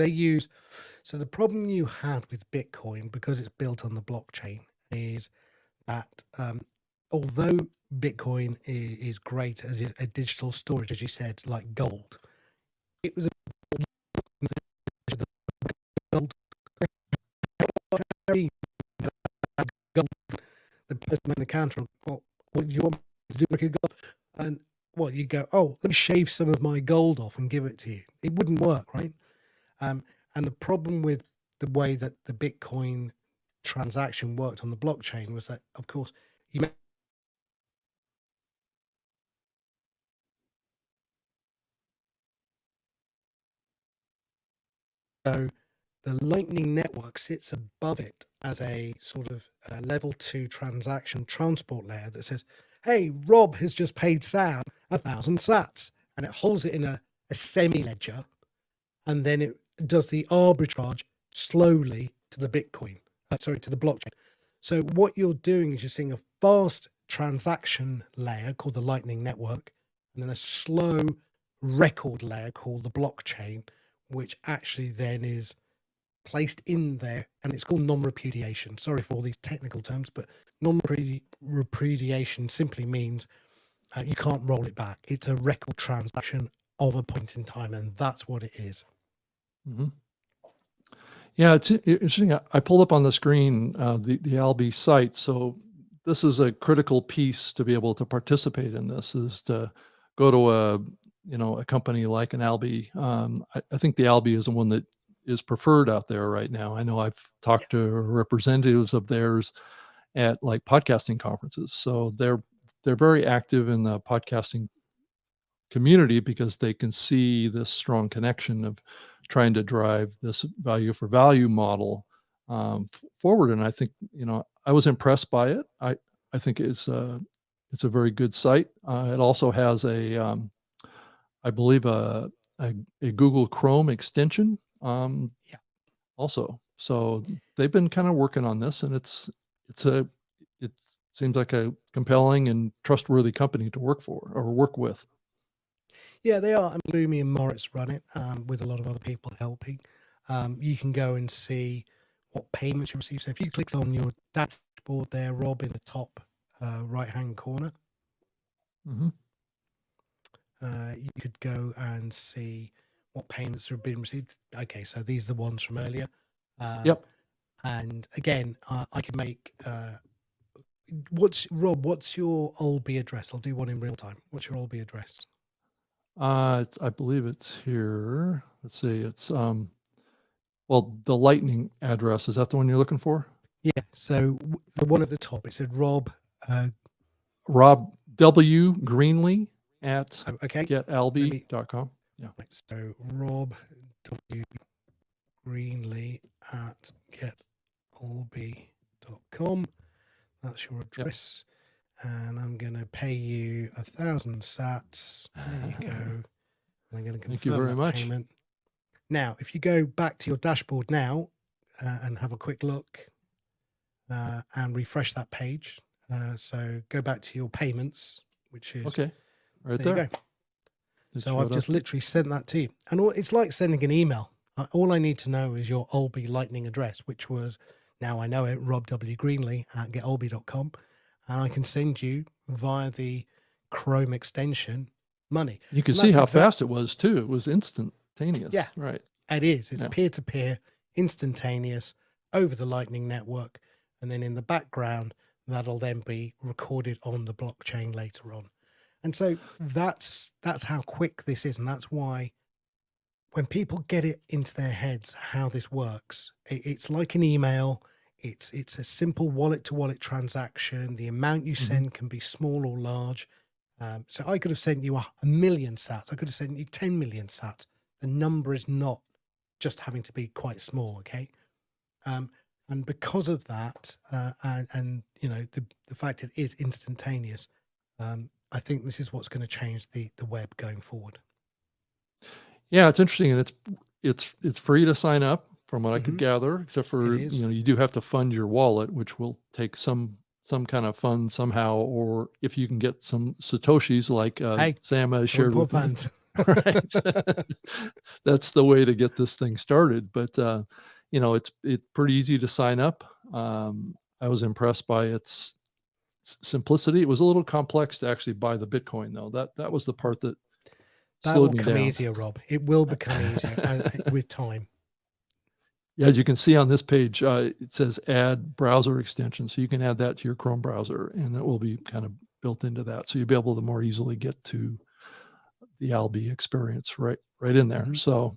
the problem you had with Bitcoin, because it's built on the blockchain, is that although Bitcoin is great as a digital storage, as you said, like gold, it was gold. The person in the counter, well, what do you want me to do with your gold? And what you go, oh, let me shave some of my gold off and give it to you. It wouldn't work, right? And the problem with the way that the Bitcoin transaction worked on the blockchain was that, of course, so the Lightning Network sits above it as a sort of level 2 transaction transport layer that says, hey, Rob has just paid Sam 1,000 sats. and it holds it in a semi-ledger, and then it does the arbitrage slowly to the Bitcoin, to the blockchain. So what you're doing is you're seeing a fast transaction layer called the Lightning Network, and then a slow record layer called the blockchain, which actually then is placed in there, and it's called non-repudiation. Sorry for all these technical terms, but non-repudiation simply means you can't roll it back. It's a record transaction of a point in time, and that's what it is. Mm-hmm. Yeah, it's interesting. I pulled up on the screen the Albi site. So this is a critical piece to be able to participate in this, is to go to a company like an Albi. I think the Albi is the one that is preferred out there right now. I know I've talked to representatives of theirs at like podcasting conferences. So they're very active in the podcasting community because they can see this strong connection of trying to drive this value for value model forward. And I think, I was impressed by it. I think it's a very good site. It also has I believe a Google Chrome extension also. So they've been kind of working on this, and it seems like a compelling and trustworthy company to work for or work with. Yeah, they are. And Lumi and Moritz run it with a lot of other people helping. You can go and see what payments you receive. So if you click on your dashboard there, Rob, in the top right-hand corner, Mm-hmm. You could go and see what payments have been received. Okay, so these are the ones from earlier. Yep. And again, I could make... what's your Olby address? I'll do one in real time. What's your Olby address? I believe it's here. Let's see. It's the Lightning address. Is that the one you're looking for? Yeah. So the one at the top, it said Rob W. Greenlee at getalbi.com. Yeah. So Rob W. Greenlee at getalbi.com. That's your address. Yep. And I'm going to pay you 1,000 sats. There you go. I'm going to confirm that payment. Now, if you go back to your dashboard now and have a quick look and refresh that page. So go back to your payments, which is right there. You go. So I've just literally sent that to you. And it's like sending an email. All I need to know is your Olby Lightning address, which was, now I know it, Rob W. Greenlee at getalbi.com. And I can send you via the Chrome extension money. You can see how fast it was too. It was instantaneous. Yeah, right. It is. It's peer-to-peer, instantaneous, over the Lightning Network. And then in the background, that'll then be recorded on the blockchain later on. And so that's how quick this is. And that's why when people get it into their heads how this works, it's like an email. It's a simple wallet-to-wallet transaction. The amount you send can be small or large. So I could have sent you 1,000,000 sats. I could have sent you 10 million sats. The number is not just having to be quite small, okay? And because of that, and the fact it is instantaneous, I think this is what's going to change the web going forward. Yeah, it's interesting, and it's free to sign up, from what I could gather, except for you do have to fund your wallet, which will take some kind of fund somehow, or if you can get some satoshis like Sam has shared with me. Right. That's the way to get this thing started. But it's pretty easy to sign up. I was impressed by its simplicity. It was a little complex to actually buy the Bitcoin, though. That was the part that slowed me down. That'll become easier, Rob. It will become easier with time. Yeah, as you can see on this page, it says add browser extension. So you can add that to your Chrome browser, and it will be kind of built into that. So you'll be able to more easily get to the Albi experience right in there. So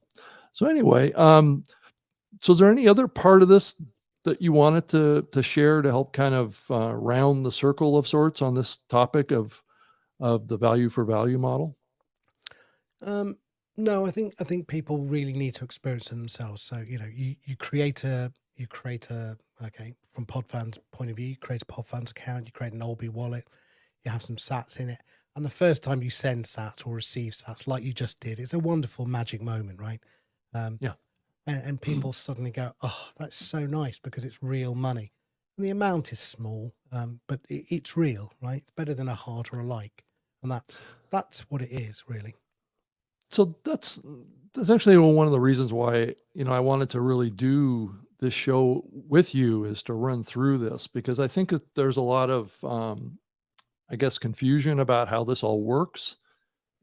anyway, so is there any other part of this that you wanted to share to help kind of round the circle of sorts on this topic of the value for value model? No, I think people really need to experience it themselves. So, you create a from Podfans' point of view, you create a Podfans account, you create an Olby wallet, you have some sats in it, And the first time you send sats or receive sats, like you just did, it's a wonderful magic moment, right? Yeah. And people suddenly go, oh, that's so nice because it's real money. And the amount is small, but it's real, right? It's better than a heart or a like. And that's what it is, really. So that's actually one of the reasons why, I wanted to really do this show with you, is to run through this, because I think that there's a lot of, I guess, confusion about how this all works.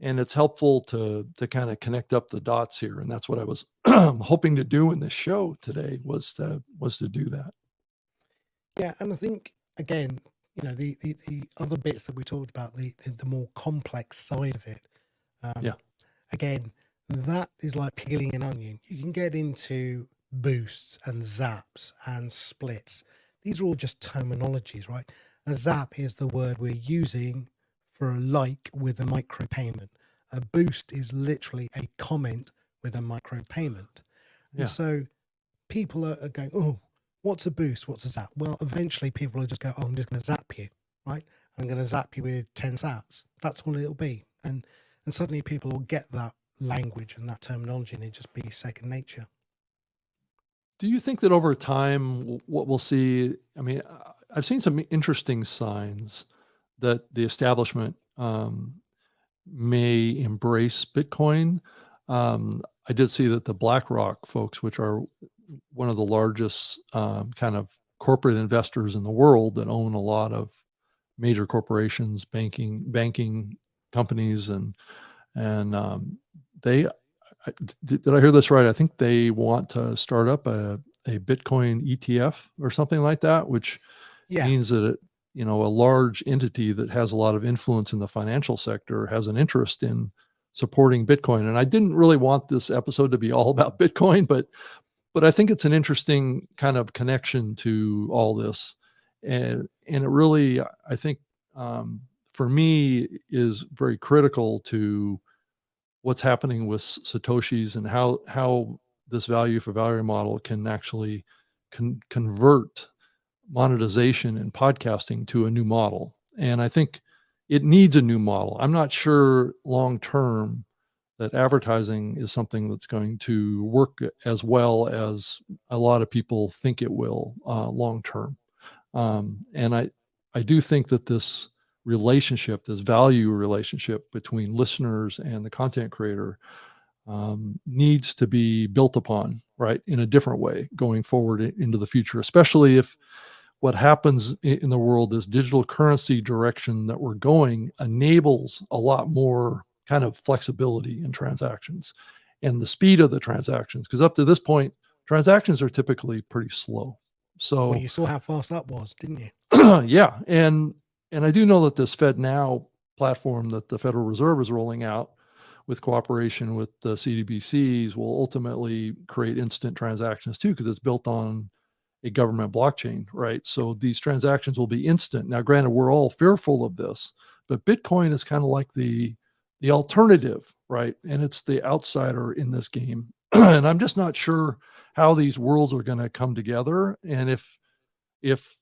And it's helpful to kind of connect up the dots here. And that's what I was hoping to do in this show today, was to do that. Yeah. And I think, again, the other bits that we talked about, the more complex side of it. Yeah. Again, that is like peeling an onion. You can get into boosts and zaps and splits. These are all just terminologies, right? A zap is the word we're using for a like with a micropayment. A boost is literally a comment with a micropayment. And Yeah. so people are going, oh, what's a boost? What's a zap? Well, eventually people will just go, oh, I'm just going to zap you, right? I'm going to zap you with 10 sats. That's all it'll be. And suddenly people will get that language and that terminology, and it just be second nature. Do you think that over time, what we'll see, I mean, I've seen some interesting signs that the establishment may embrace Bitcoin. I did see that the BlackRock folks, which are one of the largest kind of corporate investors in the world that own a lot of major corporations, banking companies, and they, did I hear this right? I think they want to start up a Bitcoin ETF or something like that, which means that a large entity that has a lot of influence in the financial sector has an interest in supporting Bitcoin. And I didn't really want this episode to be all about Bitcoin, but I think it's an interesting kind of connection to all this. And it really, I think, for me, is very critical to what's happening with Satoshis, and how this value for value model can actually convert monetization and podcasting to a new model. And I think it needs a new model. I'm not sure long term that advertising is something that's going to work as well as a lot of people think it will long term. And I do think that this relationship, this value relationship between listeners and the content creator, needs to be built upon, right, in a different way going forward into the future, especially if what happens in the world, this digital currency direction that we're going, enables a lot more kind of flexibility in transactions and the speed of the transactions. Because up to this point, transactions are typically pretty slow. So, well, you saw how fast that was, didn't you? Yeah. And I do know that this FedNow platform that the Federal Reserve is rolling out with cooperation with the CDBCs will ultimately create instant transactions too, because it's built on a government blockchain, right? So these transactions will be instant. Now, granted, we're all fearful of this, but Bitcoin is kind of like the alternative, right? And it's the outsider in this game. And I'm just not sure how these worlds are going to come together, and if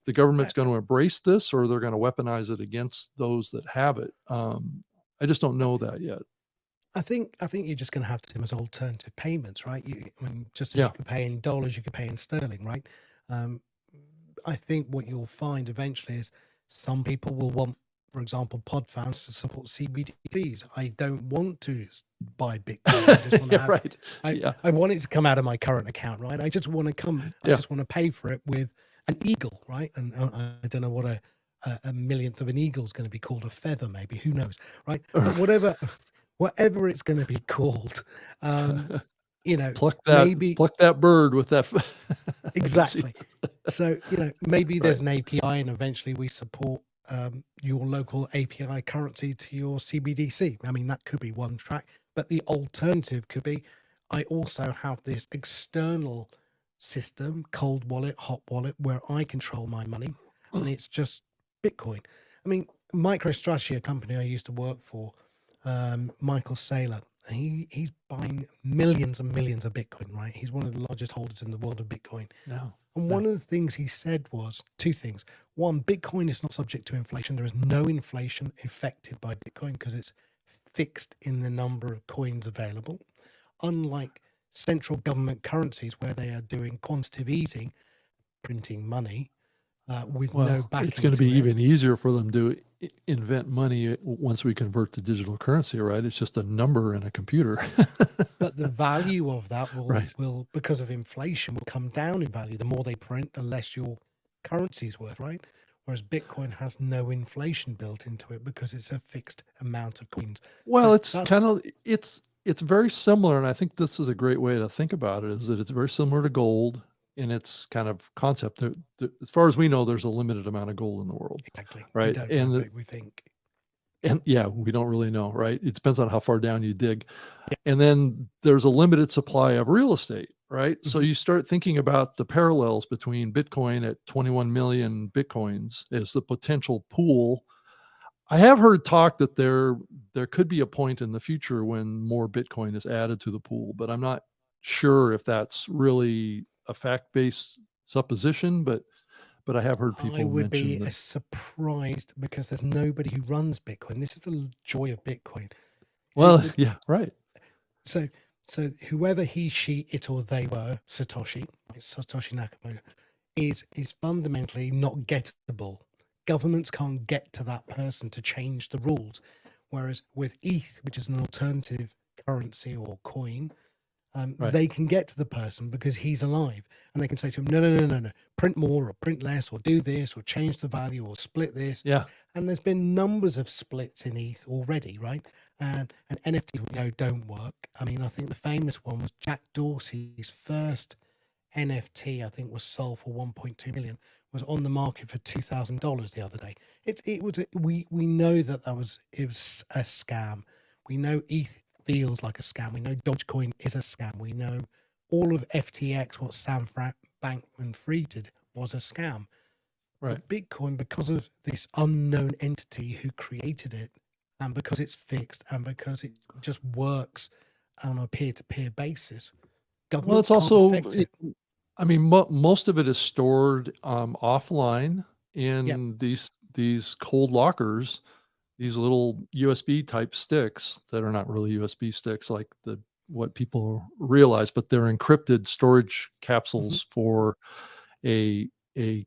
the government's going to embrace this or they're going to weaponize it against those that have it. I just don't know that yet. I think you're just going to have them as alternative payments, right? Just as you could pay in dollars, you could pay in sterling, right? I think what you'll find eventually is some people will want, for example, Podfans to support CBDCs. I don't want to buy Bitcoin. I just want to have, right. I want it to come out of my current account, right? I just want to I just want to pay for it with an eagle, right? And I don't know what a millionth of an eagle is going to be called, a feather, maybe, who knows, right? But whatever it's going to be called, pluck that bird with that. Exactly. So, maybe there's an API, and eventually we support your local API currency to your CBDC. I mean, that could be one track, but the alternative could be, I also have this external system, cold wallet, hot wallet, where I control my money, and it's just Bitcoin. I mean, MicroStrategy, a company I used to work for, Michael Saylor, he's buying millions and millions of Bitcoin, right? He's one of the largest holders in the world of Bitcoin. No. And one of the things he said was two things. One, Bitcoin is not subject to inflation. There is no inflation affected by Bitcoin because it's fixed in the number of coins available. Unlike central government currencies where they are doing quantitative easing, printing money with no backing. It's going to be even easier for them to invent money once we convert to digital currency, right? It's just a number in a computer. But the value of that will, Right. will, because of inflation, will come down in value. The more they print, the less your currency is worth, right? Whereas Bitcoin has no inflation built into it because it's a fixed amount of coins. Well, So it's that's- kind of it's very similar, and I think this is a great way to think about it. Is that it's very similar to gold in its kind of concept. As far as we know, there's a limited amount of gold in the world, Exactly. right? We don't And know, the- but we think. And yeah, we don't really know, right? It depends on how far down you dig. And then there's a limited supply of real estate, right? So Mhm. you start thinking about the parallels between Bitcoin at 21 million Bitcoins as the potential pool. I have heard talk that there could be a point in the future when more Bitcoin is added to the pool, but I'm not sure if that's really a fact-based supposition, but I have heard people I would mention be that. surprised because there's nobody who runs Bitcoin. This is the joy of Bitcoin. Well, the- yeah, right. So whoever he, she, it, or they were, Satoshi Nakamoto, is fundamentally not gettable. Governments can't get to that person to change the rules. Whereas with ETH, which is an alternative currency or coin, Right. they can get to the person because he's alive, and they can say to him, no, print more or print less or do this or change the value or split this. Yeah. And there's been numbers of splits in ETH already, right? And NFTs we know don't work. I mean, I think the famous one was Jack Dorsey's first NFT, I think was sold for 1.2 million, was on the market for $2,000 the other day. We know that it was a scam. We know ETH feels like a scam. We know Dogecoin is a scam. We know all of FTX, what Sam Bankman-Fried did, was a scam. Right. But Bitcoin, because of this unknown entity who created it, and because it's fixed, and because it just works on a peer-to-peer basis, Well, governments it's can't also, affect it. I mean, most of it is stored offline in these cold lockers, these little USB type sticks that are not really USB sticks like what people realize, but they're encrypted storage capsules for a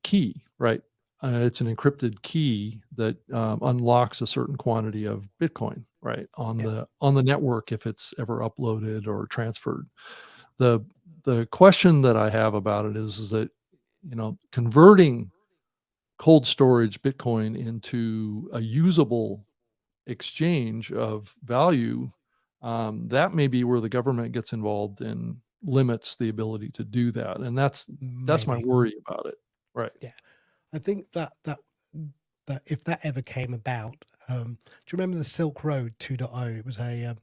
key, right? It's an encrypted key that unlocks a certain quantity of Bitcoin, right, on the network if it's ever uploaded or transferred. The question that I have about it is that, converting cold storage Bitcoin into a usable exchange of value, that may be where the government gets involved and limits the ability to do that. And that's my Maybe. worry about it. Right. Yeah, I think that if that ever came about, do you remember the Silk Road 2.0?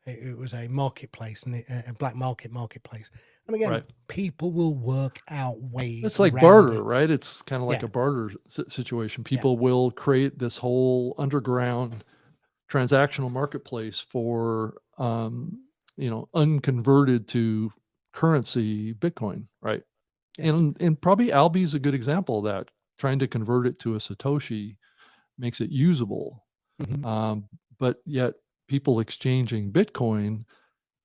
It was a marketplace and a black marketplace. And again, Right. people will work out ways. It's like around barter, it. right? It's kind of like Yeah. a barter situation. People will create this whole underground transactional marketplace for, unconverted to currency Bitcoin, right? Yeah. And probably Albi is a good example of that. Trying to convert it to a Satoshi makes it usable. Mhm. But yet people exchanging Bitcoin,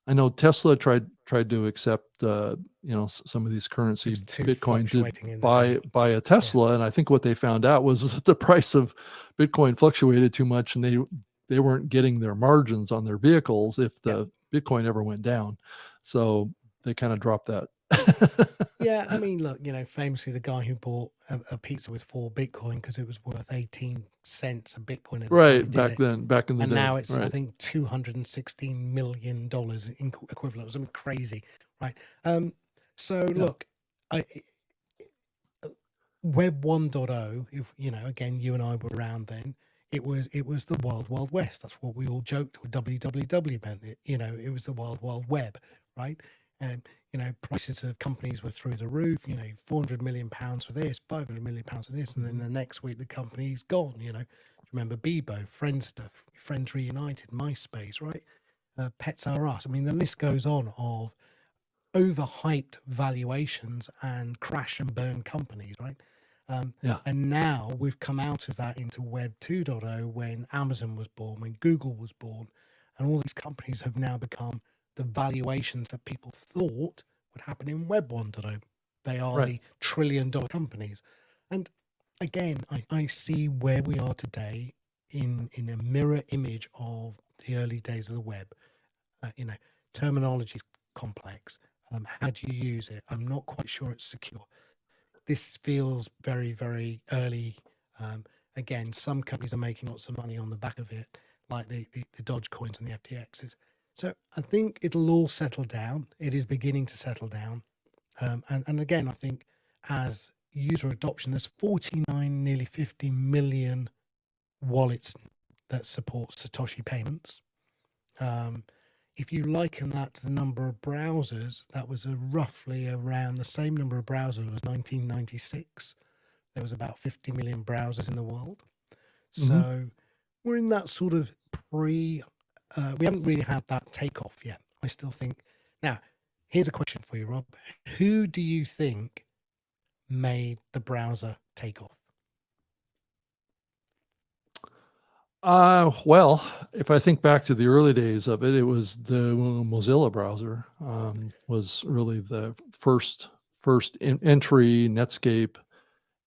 I know Tesla tried to accept, some of these currency It was too Bitcoin to fluctuating in the day. buy a Tesla. And I think what they found out was that the price of Bitcoin fluctuated too much and they weren't getting their margins on their vehicles if the Bitcoin ever went down. So they kind of dropped that. Yeah, I mean, look, famously the guy who bought a pizza with 4 Bitcoin because it was worth 18 cents a Bitcoin at the time he Right. did Back it. then, back in the And day. now it's, I right. think, $216 million in equivalent. Something crazy, right? So look, Web 1.0, if again, you and I were around then, it was the wild west. That's what we all joked with WWW meant. It was the wild web, right? And prices of companies were through the roof. 400 million pounds for this, 500 million pounds for this, and then the next week the company's gone. Remember Bebo, Friendster, Friends Reunited, MySpace, right? Pets R Us. I mean, the list goes on of overhyped valuations and crash and burn companies, right? Yeah. And now we've come out of that into Web 2.0 when Amazon was born, when Google was born, and all these companies have now become the valuations that people thought would happen in Web 1.0. They are Right. the trillion-dollar companies. And again, I see where we are today in a mirror image of the early days of the web. Terminology is complex. How do you use it? I'm not quite sure it's secure. This feels very, very early. Again, some companies are making lots of money on the back of it, like the Dogecoins and the FTXs. So I think it'll all settle down. It is beginning to settle down. And again, I think as user adoption, there's 49, nearly 50 million wallets that support Satoshi payments. If you liken that to the number of browsers, that was roughly around the same number of browsers as 1996. There was about 50 million browsers in the world. So we're in that sort of we haven't really had that takeoff yet. I still think. Now, here's a question for you, Rob. Who do you think made the browser take off? Well, if I think back to the early days of it, it was the Mozilla browser was really the first entry, Netscape,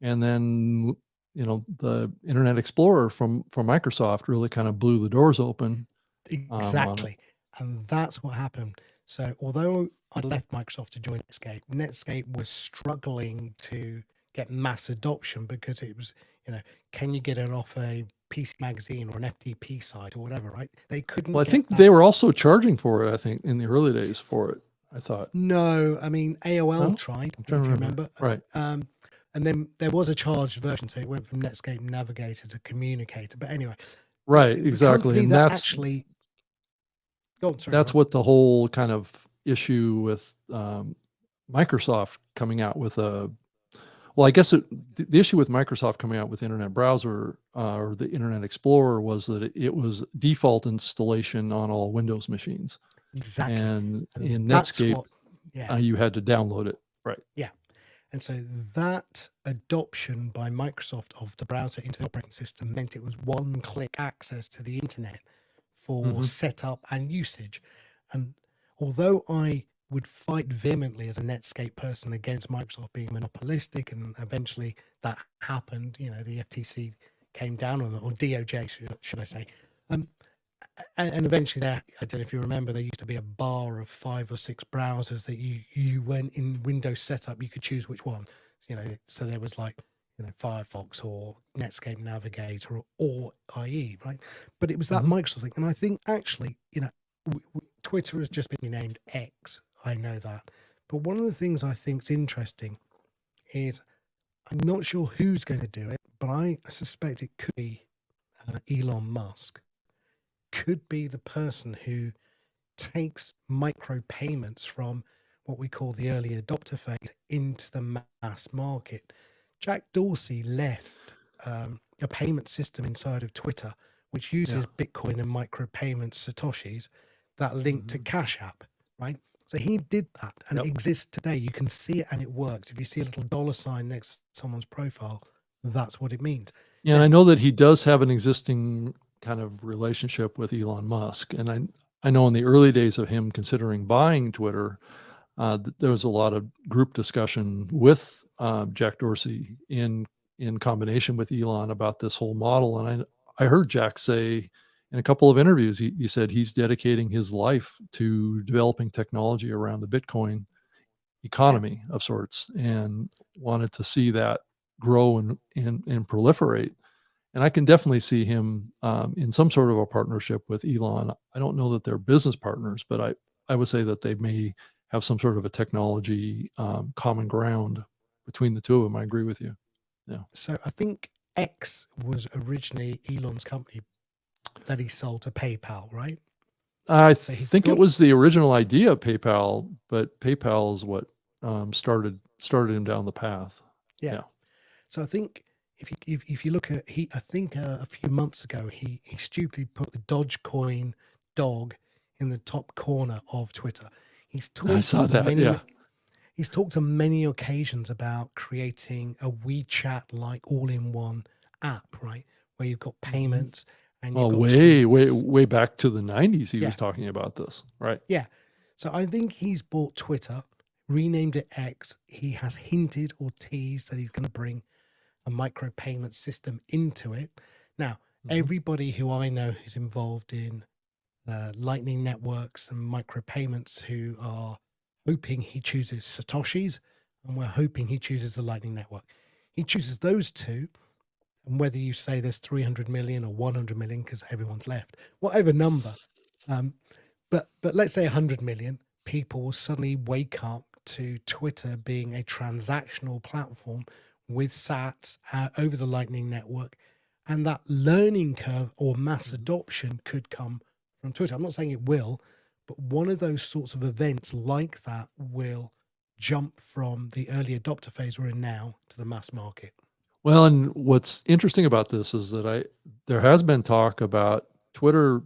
and then the Internet Explorer from Microsoft really kind of blew the doors open. Exactly, and that's what happened. So although I left Microsoft to join Netscape was struggling to get mass adoption because it was, can you get it off a PC Magazine or an FTP site or whatever, right? They couldn't. Well, I think they were also charging for it. I think in the early days for it. I thought. No, I mean AOL tried. If you remember, right? And then there was a charged version, so it went from Netscape Navigator to Communicator. But anyway, right, exactly, and that's actually. Go on, sorry, that's what the whole kind of issue with Microsoft coming out with a. Well, I guess the issue with Microsoft coming out with Internet Browser or the Internet Explorer was that it was default installation on all Windows machines. Exactly. And in Netscape, you had to download it. Right. Yeah. And so that adoption by Microsoft of the browser into the operating system meant it was one-click access to the internet for setup and usage. And although I would fight vehemently as a Netscape person against Microsoft being monopolistic, and eventually that happened. The FTC came down on it, or DOJ, should I say. And eventually I don't know if you remember, there used to be a bar of 5 or 6 browsers that you went in Windows setup, you could choose which one. So there was like, Firefox or Netscape Navigator or IE, right? But it was that Microsoft thing. And I think actually, Twitter has just been renamed X. I know that. But one of the things I think is interesting is I'm not sure who's going to do it, but I suspect it could be Elon Musk. Could be the person who takes micropayments from what we call the early adopter phase into the mass market. Jack Dorsey left a payment system inside of Twitter, which uses Bitcoin and micropayments, Satoshis, that link to Cash App, right? So he did that, and it exists today. You can see it, and it works. If you see a little $ next to someone's profile, that's what it means. Yeah, and I know that he does have an existing kind of relationship with Elon Musk, and I know in the early days of him considering buying Twitter, there was a lot of group discussion with Jack Dorsey in combination with Elon about this whole model. And I heard Jack say in a couple of interviews, he said he's dedicating his life to developing technology around the Bitcoin economy of sorts, and wanted to see that grow and proliferate. And I can definitely see him in some sort of a partnership with Elon. I don't know that they're business partners, but I would say that they may have some sort of a technology common ground between the two of them. I agree with you. Yeah. So I think X was originally Elon's company that he sold to PayPal, right? I think it was the original idea of PayPal, but PayPal is what started him down the path. Yeah. So I think if you look at I think a few months ago he stupidly put the Dogecoin dog in the top corner of Twitter. He's I talked saw that. many, Yeah. he's talked on many occasions about creating a WeChat-like all-in-one app, right? Where you've got payments and you've Well, got way tweets. back to the 90s, he Yeah. was talking about this, right? Yeah. So I think he's bought Twitter, renamed it X. He has hinted or teased that he's going to bring a micropayment system into it. Now, everybody who I know who's involved in Lightning networks and micropayments who are hoping he chooses Satoshis, and we're hoping he chooses the Lightning network. He chooses those two, and whether you say there's 300 million or 100 million, because everyone's left, whatever number, but let's say 100 million people will suddenly wake up to Twitter being a transactional platform with sats over the Lightning network, and that learning curve or mass adoption could come from Twitter. I'm not saying it will, but one of those sorts of events like that will jump from the early adopter phase we're in now to the mass market. Well, and what's interesting about this is that there has been talk about Twitter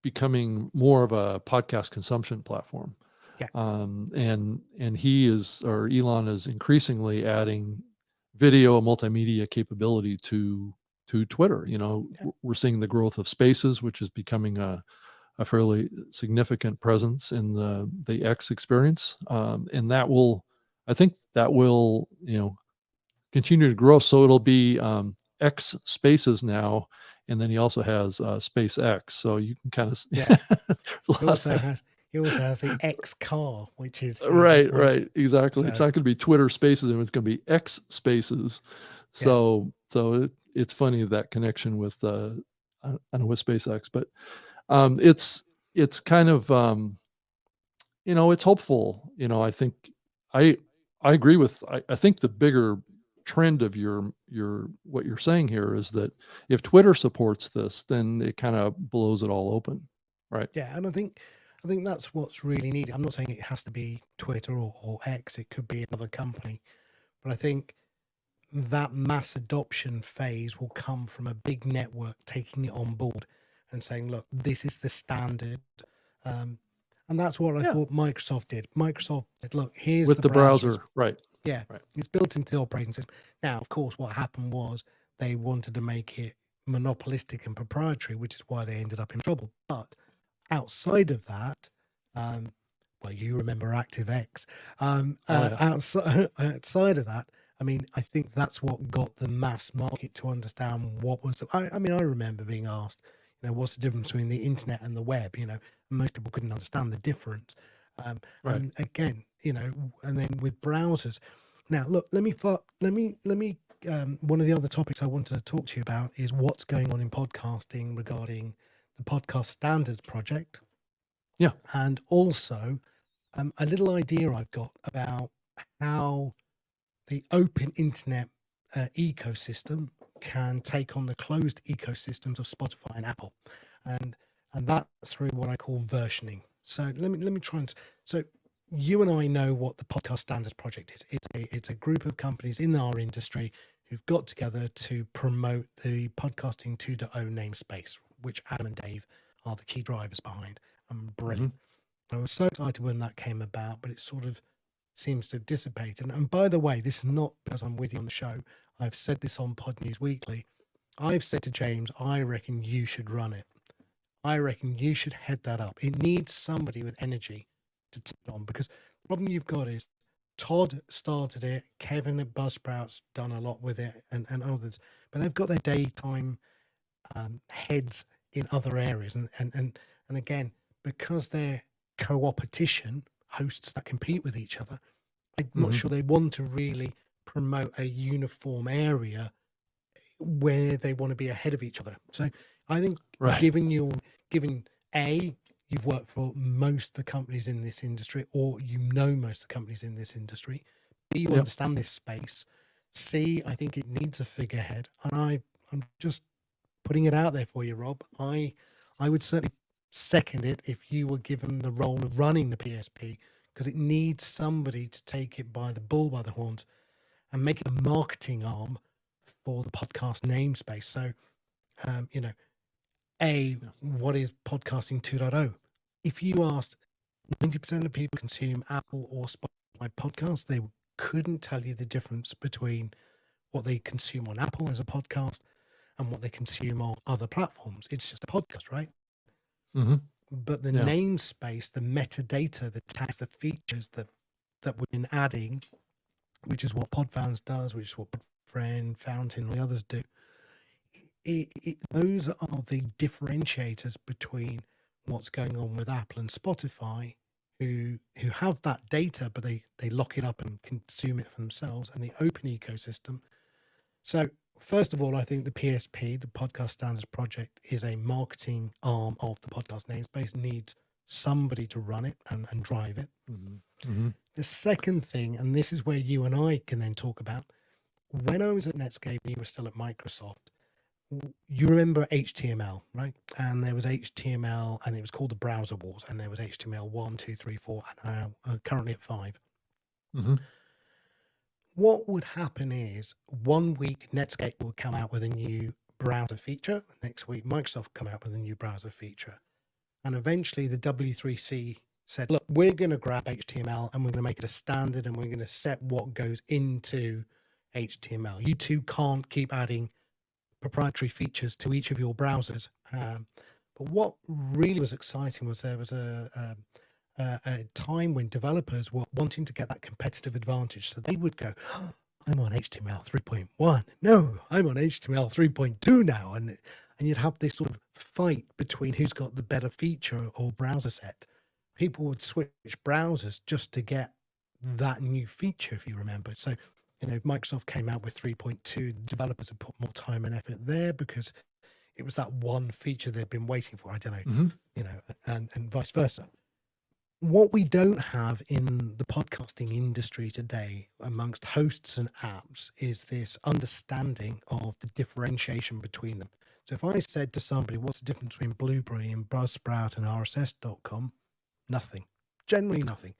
becoming more of a podcast consumption platform. Yeah. And Elon is increasingly adding video multimedia capability to Twitter. You know, we're seeing the growth of Spaces, which is becoming a fairly significant presence in the X experience. And I think that will, continue to grow. So it'll be X Spaces now. And then he also has SpaceX. So you can kind of, He also has the X car, which is right, exactly. So, it's not going to be Twitter Spaces, and it's going to be X Spaces. So it's funny that connection with with SpaceX, but it's kind of it's hopeful. I think I agree with. I think the bigger trend of your what you're saying here is that if Twitter supports this, then it kind of blows it all open, right? Yeah, and I think that's what's really needed. I'm not saying it has to be Twitter or X. It could be another company, but I think that mass adoption phase will come from a big network taking it on board and saying, "Look, this is the standard." And that's what I thought Microsoft did. Microsoft said, "Look, here's with the browser, right?" Yeah, right. It's built into the operating system. Now, of course, what happened was they wanted to make it monopolistic and proprietary, which is why they ended up in trouble. But outside of that, well, you remember ActiveX. Outside of that, I mean, I think that's what got the mass market to understand what was. I remember being asked, what's the difference between the internet and the web? Most people couldn't understand the difference. And again, and then with browsers. Now, look, let me. One of the other topics I wanted to talk to you about is what's going on in podcasting regarding the Podcast Standards Project. Yeah, and also a little idea I've got about how the open internet ecosystem can take on the closed ecosystems of Spotify and Apple, and that's through what I call versioning. So let me try and. So you and I know what the Podcast Standards Project is. It's a group of companies in our industry who've got together to promote the Podcasting 2.0 namespace, which Adam and Dave are the key drivers behind. Brilliant. I was so excited when that came about, but it sort of seems to have dissipated. And by the way, this is not because I'm with you on the show. I've said this on Pod News Weekly. I've said to James, I reckon you should run it. I reckon you should head that up. It needs somebody with energy to take it on, because the problem you've got is Todd started it, Kevin at Buzzsprout's done a lot with it, and others, but they've got their daytime heads in other areas. And again, because they're co-opetition hosts that compete with each other, I'm not sure they want to really promote a uniform area where they want to be ahead of each other. So I think given you've worked for most of the companies in this industry, or most of the companies in this industry, B, you understand this space, C, I think it needs a figurehead. And I'm just putting it out there for you, Rob. I would certainly second it if you were given the role of running the PSP, because it needs somebody to take it by the bull by the horns and make it a marketing arm for the podcast namespace. So, what is Podcasting 2.0? if you asked 90% of people consume Apple or Spotify podcasts, they couldn't tell you the difference between what they consume on Apple as a podcast and what they consume on other platforms. It's just a podcast, right? Mm-hmm. But the Yeah. namespace, the metadata, the tags, the features that we've been adding, which is what Podfans does, which is what Podfriend, Fountain, and the others do. Those are the differentiators between what's going on with Apple and Spotify, who have that data, but they lock it up and consume it for themselves, and the open ecosystem. So first of all, I think the PSP, the Podcast Standards Project, is a marketing arm of the podcast namespace, needs somebody to run it and drive it. Mm-hmm. Mm-hmm. The second thing, and this is where you and I can then talk about, when I was at Netscape and you were still at Microsoft, you remember HTML, right? And there was HTML, and it was called the Browser Wars, and there was HTML 1, 2, 3, 4, and now currently at 5. Mm-hmm. What would happen is 1 week Netscape would come out with a new browser feature. Next week, Microsoft come out with a new browser feature. And eventually the W3C said, look, we're going to grab HTML and we're going to make it a standard, and we're going to set what goes into HTML. You two can't keep adding proprietary features to each of your browsers. But what really was exciting was there was a time when developers were wanting to get that competitive advantage. So they would go, oh, I'm on HTML 3.1. No, I'm on HTML 3.2 now. And you'd have this sort of fight between who's got the better feature or browser set. People would switch browsers just to get that new feature, if you remember. So, Microsoft came out with 3.2. Developers have put more time and effort there because it was that one feature they've been waiting for. I don't know, Mm-hmm. and vice versa. What we don't have in the podcasting industry today amongst hosts and apps is this understanding of the differentiation between them. So if I said to somebody, what's the difference between Blueberry and Buzzsprout and RSS.com? Nothing. Generally nothing.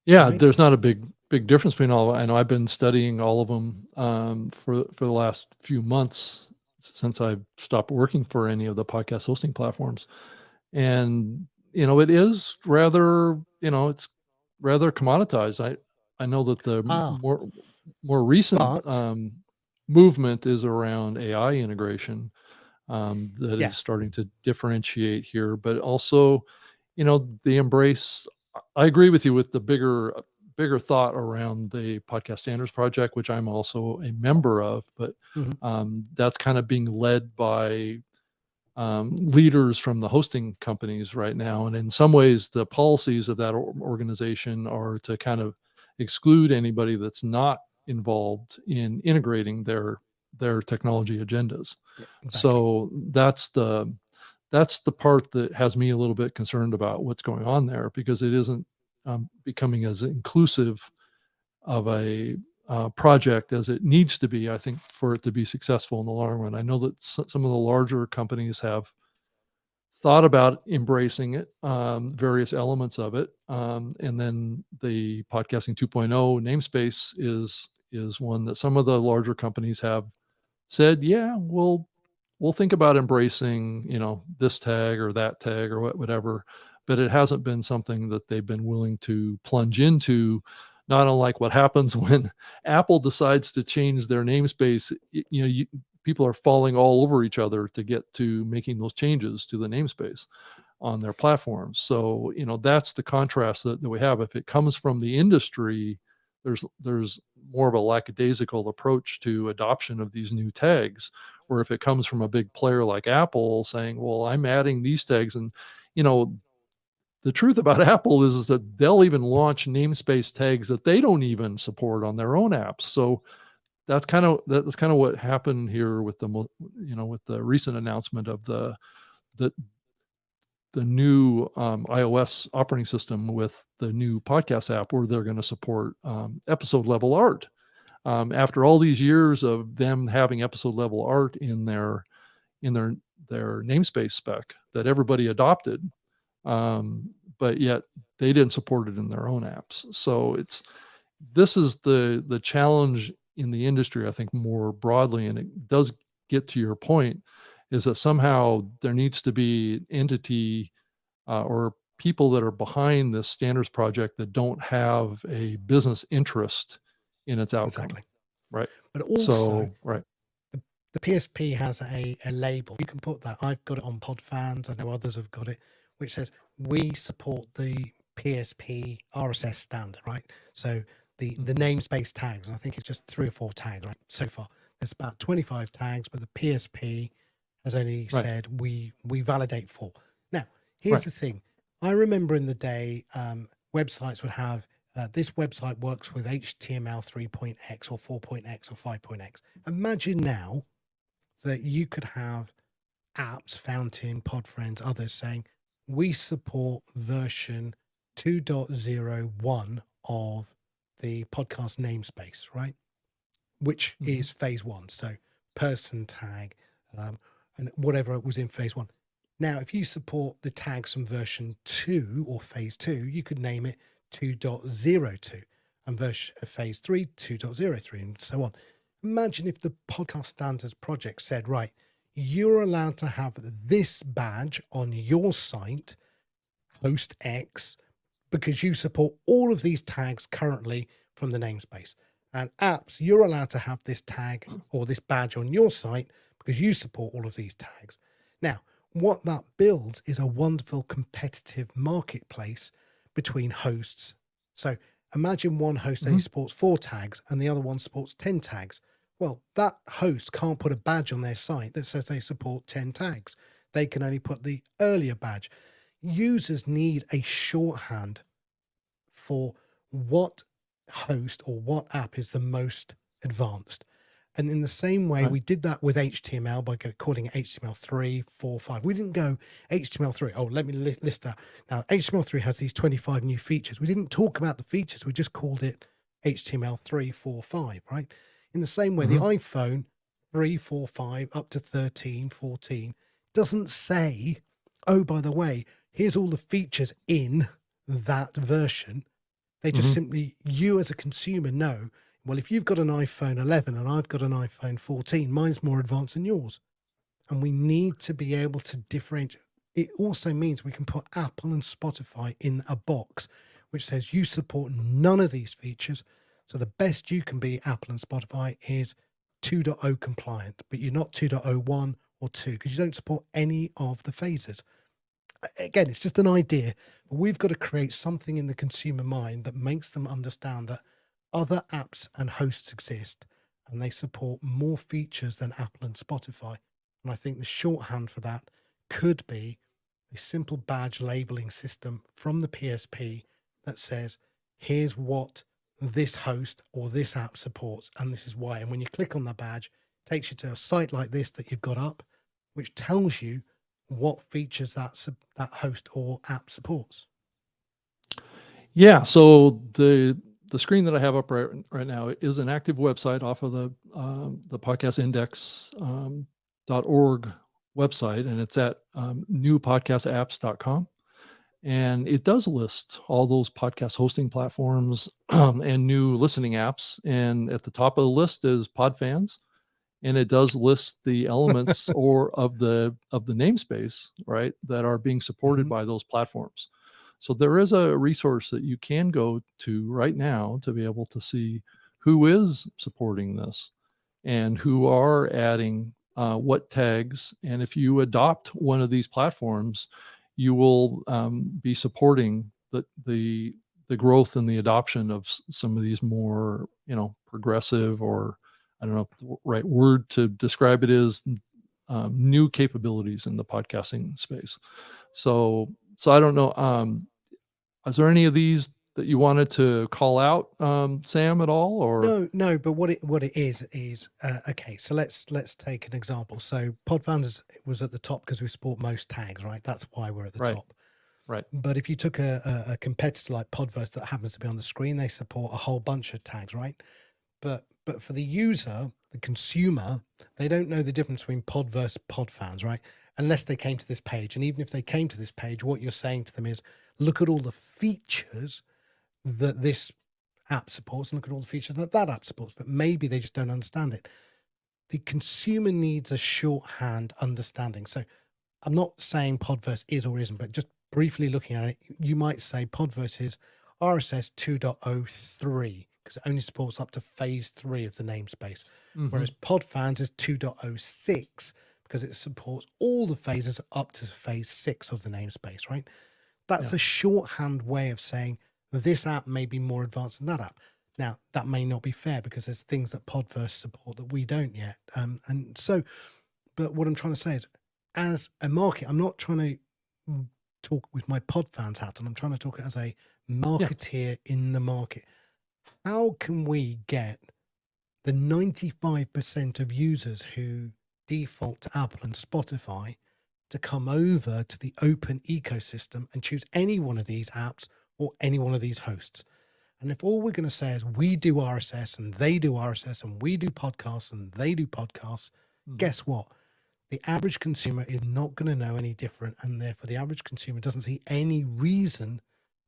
Yeah, Right? there's not a big difference between all of them. I know I've been studying all of them for the last few months since I stopped working for any of the podcast hosting platforms. And it is rather, it's rather commoditized. I know that the more recent But- movement is around AI integration that Yeah. is starting to differentiate here, but also, the embrace. I agree with you with the bigger thought around the Podcast Standards Project, which I'm also a member of, but that's kind of being led by leaders from the hosting companies right now. And in some ways, the policies of that organization are to kind of exclude anybody that's not involved in integrating their technology agendas. Yeah, exactly. So that's the part that has me a little bit concerned about what's going on there, because it isn't becoming as inclusive of a project as it needs to be, I think, for it to be successful in the long run. I know that some of the larger companies have thought about embracing it, various elements of it. And then the Podcasting 2.0 namespace is one that some of the larger companies have said, yeah, we'll think about embracing, this tag or that tag or whatever, but it hasn't been something that they've been willing to plunge into. Not unlike what happens when Apple decides to change their namespace. People are falling all over each other to get to making those changes to the namespace on their platforms. So, that's the contrast that we have. If it comes from the industry, there's more of a lackadaisical approach to adoption of these new tags. Or if it comes from a big player like Apple saying, well, I'm adding these tags, and, the truth about Apple is that they'll even launch namespace tags that they don't even support on their own apps. So that's kind of what happened here with with the recent announcement of the new iOS operating system with the new podcast app, where they're going to support episode level art. After all these years of them having episode level art in their namespace spec that everybody adopted, but yet they didn't support it in their own apps. So this is the challenge in the industry, I think, more broadly, and it does get to your point, is that somehow there needs to be an entity or people that are behind this standards project that don't have a business interest in its outcome. Exactly. Right. But also, So, right. the PSP has a label. You can put that. I've got it on Podfans. I know others have got it, which says we support the PSP RSS standard, right? So the namespace tags, and I think it's just 3 or 4 tags, right? So far, there's about 25 tags, but the PSP has only said we validate 4. Now, here's the thing. I remember in the day, websites would have this website works with HTML 3.x or 4.x or 5.x. Imagine now that you could have apps, Fountain, Podfriends, others saying, we support version 2.01 of the podcast namespace, right? Which is phase 1. So person tag and whatever was in phase 1. Now, if you support the tags from version 2 or phase 2, you could name it 2.02 and phase 3, 2.03 and so on. Imagine if the Podcast Standards Project said, right, you're allowed to have this badge on your site, host X, because you support all of these tags currently from the namespace. And apps, you're allowed to have this tag or this badge on your site because you support all of these tags. Now, what that builds is a wonderful competitive marketplace between hosts. So imagine one host only supports 4 tags and the other one supports 10 tags. Well, that host can't put a badge on their site that says they support 10 tags. They can only put the earlier badge. Users need a shorthand for what host or what app is the most advanced. And in the same way, we did that with HTML by calling it HTML3, 4, 5. We didn't go HTML3. Oh, let me list that. Now, HTML3 has these 25 new features. We didn't talk about the features. We just called it HTML3, 4, 5, right? In the same way, the iPhone 3, 4, 5, up to 13, 14, doesn't say, oh, by the way, here's all the features in that version. They just simply, you as a consumer know, well, if you've got an iPhone 11 and I've got an iPhone 14, mine's more advanced than yours. And we need to be able to differentiate. It also means we can put Apple and Spotify in a box, which says you support none of these features. So the best you can be, Apple and Spotify, is 2.0 compliant, but you're not 2.01 or 2 because you don't support any of the phases. Again, it's just an idea, but we've got to create something in the consumer mind that makes them understand that other apps and hosts exist and they support more features than Apple and Spotify. And I think the shorthand for that could be a simple badge labeling system from the PSP that says, here's what this host or this app supports, and this is why. And when you click on the badge, it takes you to a site like this that you've got up, which tells you what features that host or app supports. Yeah. So the screen that I have up right now is an active website off of the podcastindex.org website, and it's at newpodcastapps.com. And it does list all those podcast hosting platforms and new listening apps. And at the top of the list is Podfans, and it does list the elements of the namespace, right, that are being supported by those platforms. So there is a resource that you can go to right now to be able to see who is supporting this and who are adding what tags. And if you adopt one of these platforms, you will be supporting the growth and the adoption of some of these more, progressive, or I don't know if the right word to describe it is, new capabilities in the podcasting space. So I don't know. Is there any of these that you wanted to call out, Sam, at all? Or no. But what it is okay. So let's take an example. So Podfans was at the top because we support most tags, right? That's why we're at the top. Right. But if you took a competitor like Podverse that happens to be on the screen, they support a whole bunch of tags, right? But for the user, the consumer, they don't know the difference between Podverse, Podfans, right? Unless they came to this page. And even if they came to this page, what you're saying to them is, look at all the features that this app supports and look at all the features that app supports. But maybe they just don't understand it. The consumer needs a shorthand understanding. So I'm not saying Podverse is or isn't, but just briefly looking at it, you might say Podverse is RSS 2.03 because it only supports up to phase 3 of the namespace, whereas Podfans is 2.06 because it supports all the phases up to phase 6 of the namespace, right? That's a shorthand way of saying this app may be more advanced than that app. Now, that may not be fair because there's things that Podverse support that we don't yet. But what I'm trying to say is, as a market, I'm not trying to talk with my Podfans hat on. I'm trying to talk as a marketeer in the market. How can we get the 95% of users who default to Apple and Spotify to come over to the open ecosystem and choose any one of these apps or any one of these hosts? And if all we're going to say is we do RSS and they do RSS and we do podcasts and they do podcasts, guess what? The average consumer is not going to know any different, and therefore the average consumer doesn't see any reason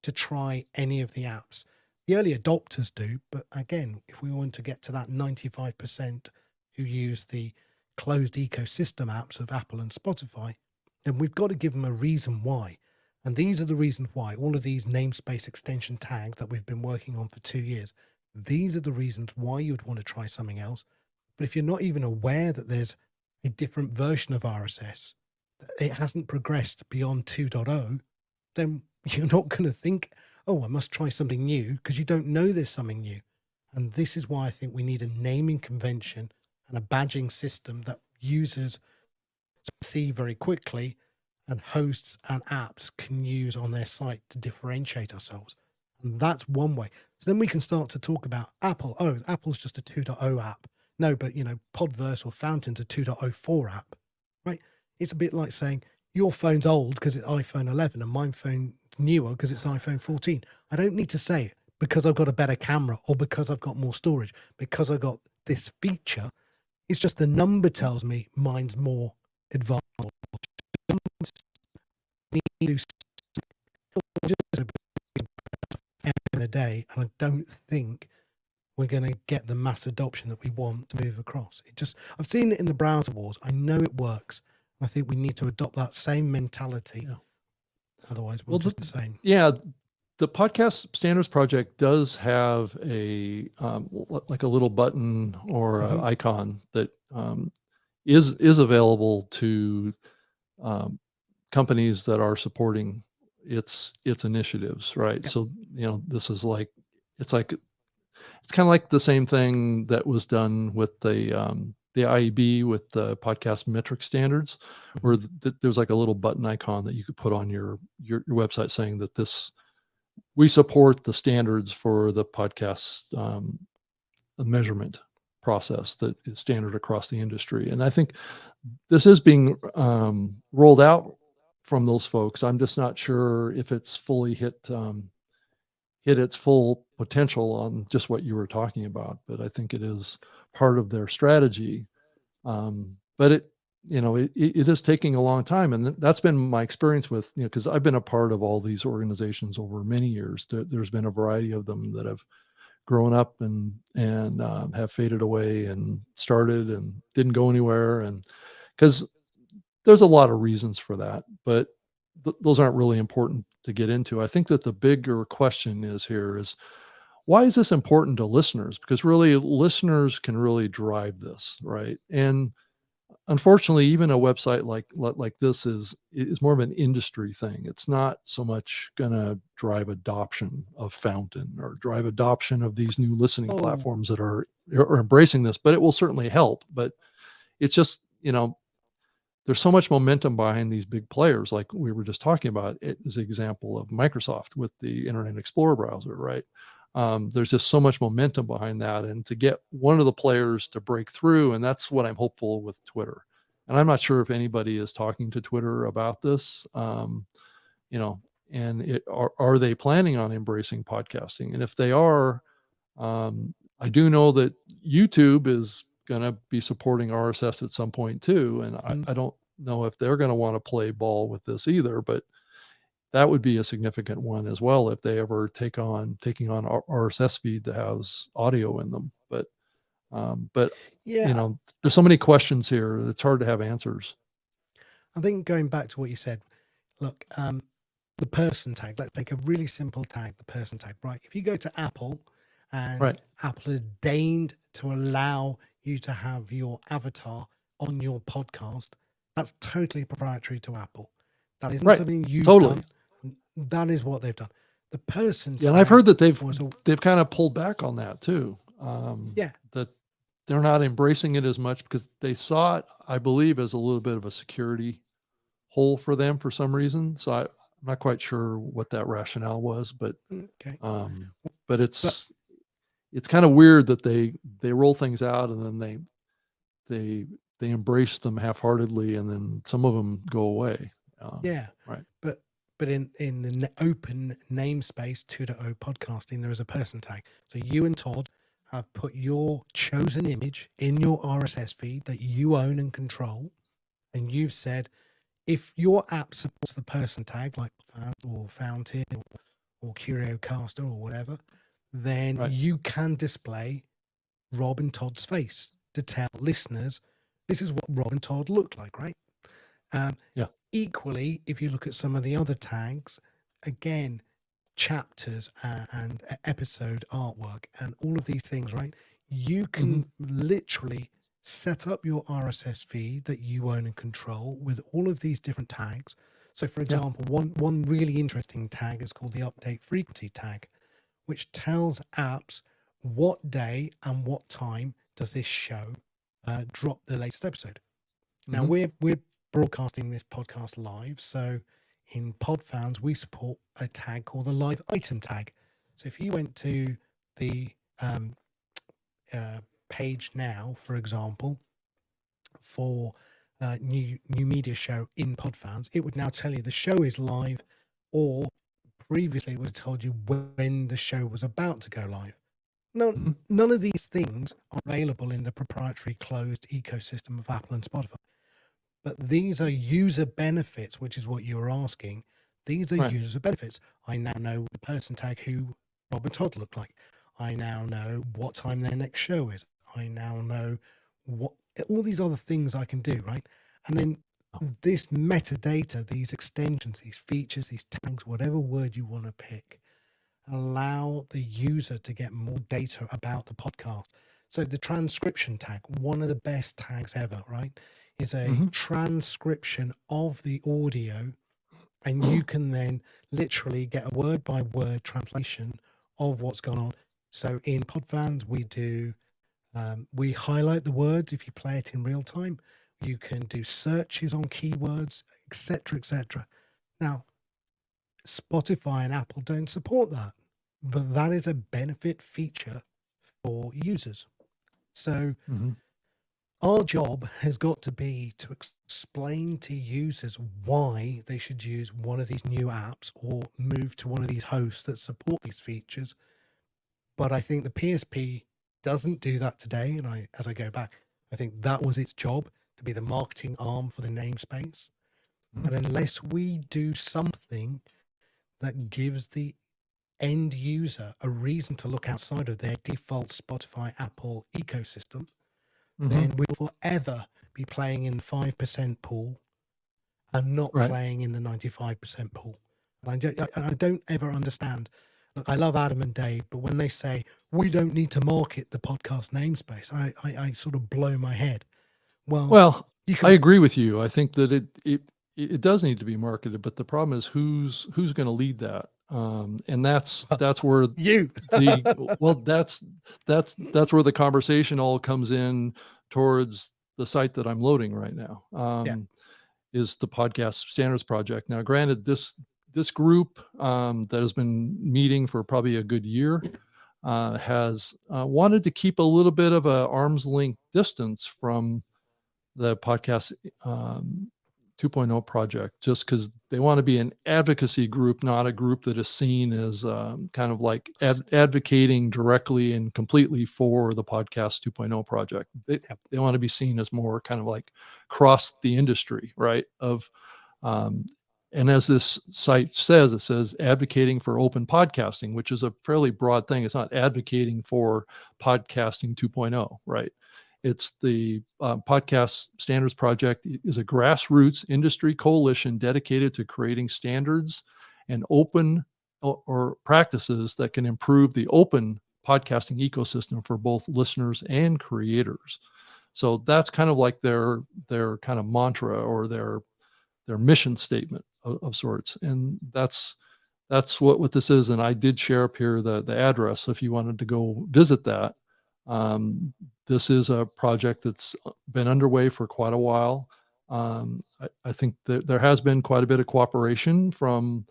to try any of the apps. The early adopters do, but again, if we want to get to that 95% who use the closed ecosystem apps of Apple and Spotify, then we've got to give them a reason why. And these are the reasons why. All of these namespace extension tags that we've been working on for 2 years, these are the reasons why you would want to try something else. But if you're not even aware that there's a different version of RSS, it hasn't progressed beyond 2.0, then you're not going to think, oh, I must try something new, because you don't know there's something new. And this is why I think we need a naming convention and a badging system that users see very quickly and hosts and apps can use on their site to differentiate ourselves. And that's one way. So then we can start to talk about Apple. Oh, Apple's just a 2.0 app. No, but Podverse or Fountain's a 2.04 app, right? It's a bit like saying your phone's old because it's iPhone 11 and my phone newer because it's iPhone 14. I don't need to say it because I've got a better camera or because I've got more storage, because I've got this feature. It's just the number tells me mine's more advanced. In a day, and I don't think we're going to get the mass adoption that we want to move across. I've seen it in the browser wars. I know it works. I think we need to adopt that same mentality. Yeah. Otherwise, we'll just the same. Yeah, the Podcast Standards Project does have a like a little button or icon that is available to companies that are supporting its initiatives, right? Yeah. So this is like it's kind of like the same thing that was done with the IEB with the podcast metric standards, where there's like a little button icon that you could put on your website saying that we support the standards for the podcast measurement process that is standard across the industry. And I think this is being rolled out from those folks. I'm just not sure if it's fully hit its full potential on just what you were talking about, but I think it is part of their strategy. But it is taking a long time. And that's been my experience with, because I've been a part of all these organizations over many years. There's been a variety of them that have grown up and have faded away and started and didn't go anywhere. And because there's a lot of reasons for that, but those aren't really important to get into. I think that the bigger question is why is this important to listeners? Because really listeners can really drive this, right? And unfortunately, even a website like this is more of an industry thing. It's not so much going to drive adoption of Fountain or drive adoption of these new listening platforms that are embracing this, but it will certainly help. But it's just, there's so much momentum behind these big players, like we were just talking about. It is an example of Microsoft with the Internet Explorer browser, right? There's just so much momentum behind that, and to get one of the players to break through, and that's what I'm hopeful with Twitter. And I'm not sure if anybody is talking to Twitter about this, and are they planning on embracing podcasting? And if they are, I do know that YouTube is going to be supporting RSS at some point too, and I don't know if they're going to want to play ball with this either, but that would be a significant one as well if they ever taking on RSS feed that has audio in them. But yeah, there's so many questions here. It's hard to have answers. I think going back to what you said, look, the person tag. Let's take a really simple tag, the person tag, right? If you go to Apple and Apple has deigned to allow you to have your avatar on your podcast, that's totally proprietary to Apple. That isn't something you've done. That is what they've done. The person tag, and I've heard that they've kind of pulled back on that too. That they're not embracing it as much because they saw it, I believe, as a little bit of a security hole for them for some reason. So I'm not quite sure what that rationale was, but it's kind of weird that they roll things out and then they embrace them half-heartedly, and then some of them go away. Right. But in the open namespace 2.0 podcasting, there is a person tag. So you and Todd have put your chosen image in your RSS feed that you own and control, and you've said, if your app supports the person tag, like Fountain or CurioCaster or whatever, then you can display Rob and Todd's face to tell listeners this is what Rob and Todd look like, right? Equally, if you look at some of the other tags, again, chapters and episode artwork and all of these things, right? You can literally set up your RSS feed that you own and control with all of these different tags. So, for example, one really interesting tag is called the update frequency tag, which tells apps what day and what time does this show drop the latest episode. Now, we're broadcasting this podcast live, so in Podfans we support a tag called the live item tag. So if you went to the page now, for example, for new media show in Podfans, it would now tell you the show is live, or previously it would have told you when the show was about to go live. No, none of these things are available in the proprietary closed ecosystem of Apple and Spotify. But these are user benefits, which is what you were asking. These are user benefits. I now know the person tag who Rob and Todd look like. I now know what time their next show is. I now know what all these other things I can do, right? And then this metadata, these extensions, these features, these tags, whatever word you want to pick, allow the user to get more data about the podcast. So the transcription tag, one of the best tags ever, right, is a transcription of the audio, and you can then literally get a word by word translation of what's gone on. So in Podfans, we do we highlight the words if you play it in real time. You can do searches on keywords, etc., etc. Now, Spotify and Apple don't support that, but that is a benefit feature for users. So our job has got to be to explain to users why they should use one of these new apps or move to one of these hosts that support these features. But I think the PSP doesn't do that today. And as I go back, I think that was its job, to be the marketing arm for the namespace. And unless we do something that gives the end user a reason to look outside of their default Spotify, Apple ecosystem, then we'll forever be playing in the 5% pool and not playing in the 95% pool. And I don't ever understand. Look, I love Adam and Dave, but when they say we don't need to market the podcast namespace, I sort of blow my head. Well, I agree with you. I think that it does need to be marketed, but the problem is who's going to lead that. And that's where you that's where the conversation all comes in towards the site that I'm loading right now. Is the Podcast Standards Project. Now, granted, this group that has been meeting for probably a good year has wanted to keep a little bit of a arm's length distance from the Podcast 2.0 project, just because they want to be an advocacy group, not a group that is seen as kind of like advocating directly and completely for the Podcast 2.0 project. They want to be seen as more kind of like cross the industry, right? And as this site says, it says advocating for open podcasting, which is a fairly broad thing. It's not advocating for podcasting 2.0, right? It's the Podcast Standards Project is a grassroots industry coalition dedicated to creating standards and open or practices that can improve the open podcasting ecosystem for both listeners and creators. So that's kind of like their kind of mantra or their mission statement of sorts. And that's what this is. And I did share up here the address if you wanted to go visit that. This is a project that's been underway for quite a while. I think that there has been quite a bit of cooperation from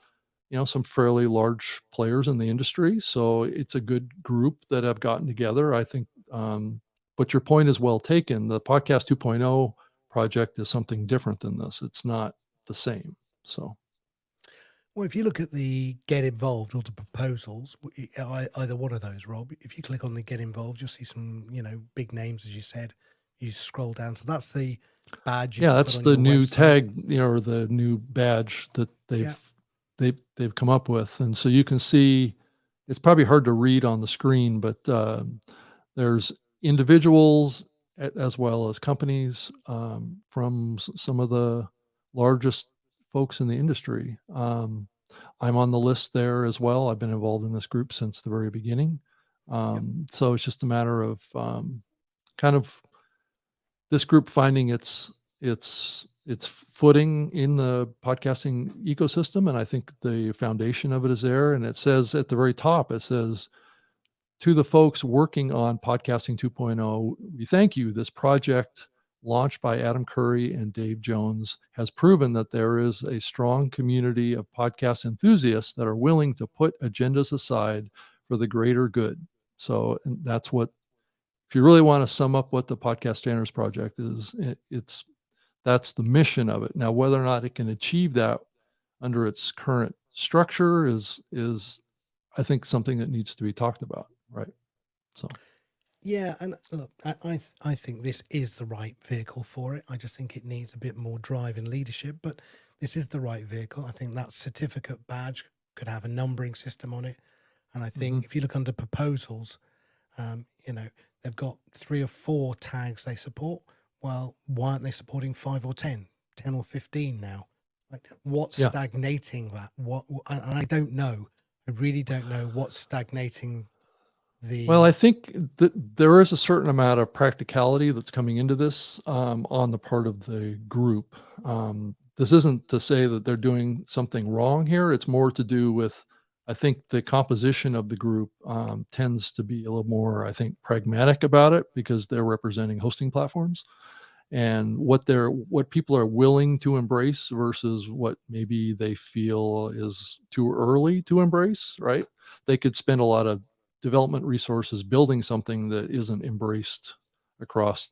some fairly large players in the industry. So it's a good group that have gotten together. I think, but your point is well taken. The Podcast 2.0 project is something different than this. It's not the same. So. Well, if you look at the get involved or the proposals, either one of those, Rob, if you click on the get involved, you'll see some, big names, as you said. You scroll down. So that's the badge. Yeah, that's the new tag, or the new badge that they've come up with. And so you can see, it's probably hard to read on the screen, but there's individuals as well as companies from some of the largest folks in the industry. I'm on the list there as well. I've been involved in this group since the very beginning. So it's just a matter of kind of this group finding its footing in the podcasting ecosystem. And I think the foundation of it is there. And it says at the very top, it says, to the folks working on Podcasting 2.0, we thank you. This project, launched by Adam Curry and Dave Jones, has proven that there is a strong community of podcast enthusiasts that are willing to put agendas aside for the greater good. So that's what, if you really want to sum up what the Podcast Standards Project is, that's the mission of it. Now, whether or not it can achieve that under its current structure is I think something that needs to be talked about, right? So. Yeah, and look, I think this is the right vehicle for it. I just think it needs a bit more drive and leadership, but this is the right vehicle. I think that certificate badge could have a numbering system on it. And I think if you look under proposals, they've got 3 or 4 tags they support. Well, why aren't they supporting 5 or 10 or 15 now? Like, what's stagnating that? And I don't know. I really don't know what's stagnating. Well, I think that there is a certain amount of practicality that's coming into this on the part of the group. This isn't to say that they're doing something wrong here. It's more to do with, I think, the composition of the group tends to be a little more, I think, pragmatic about it because they're representing hosting platforms and what people are willing to embrace versus what maybe they feel is too early to embrace, right? They could spend a lot of development resources building something that isn't embraced across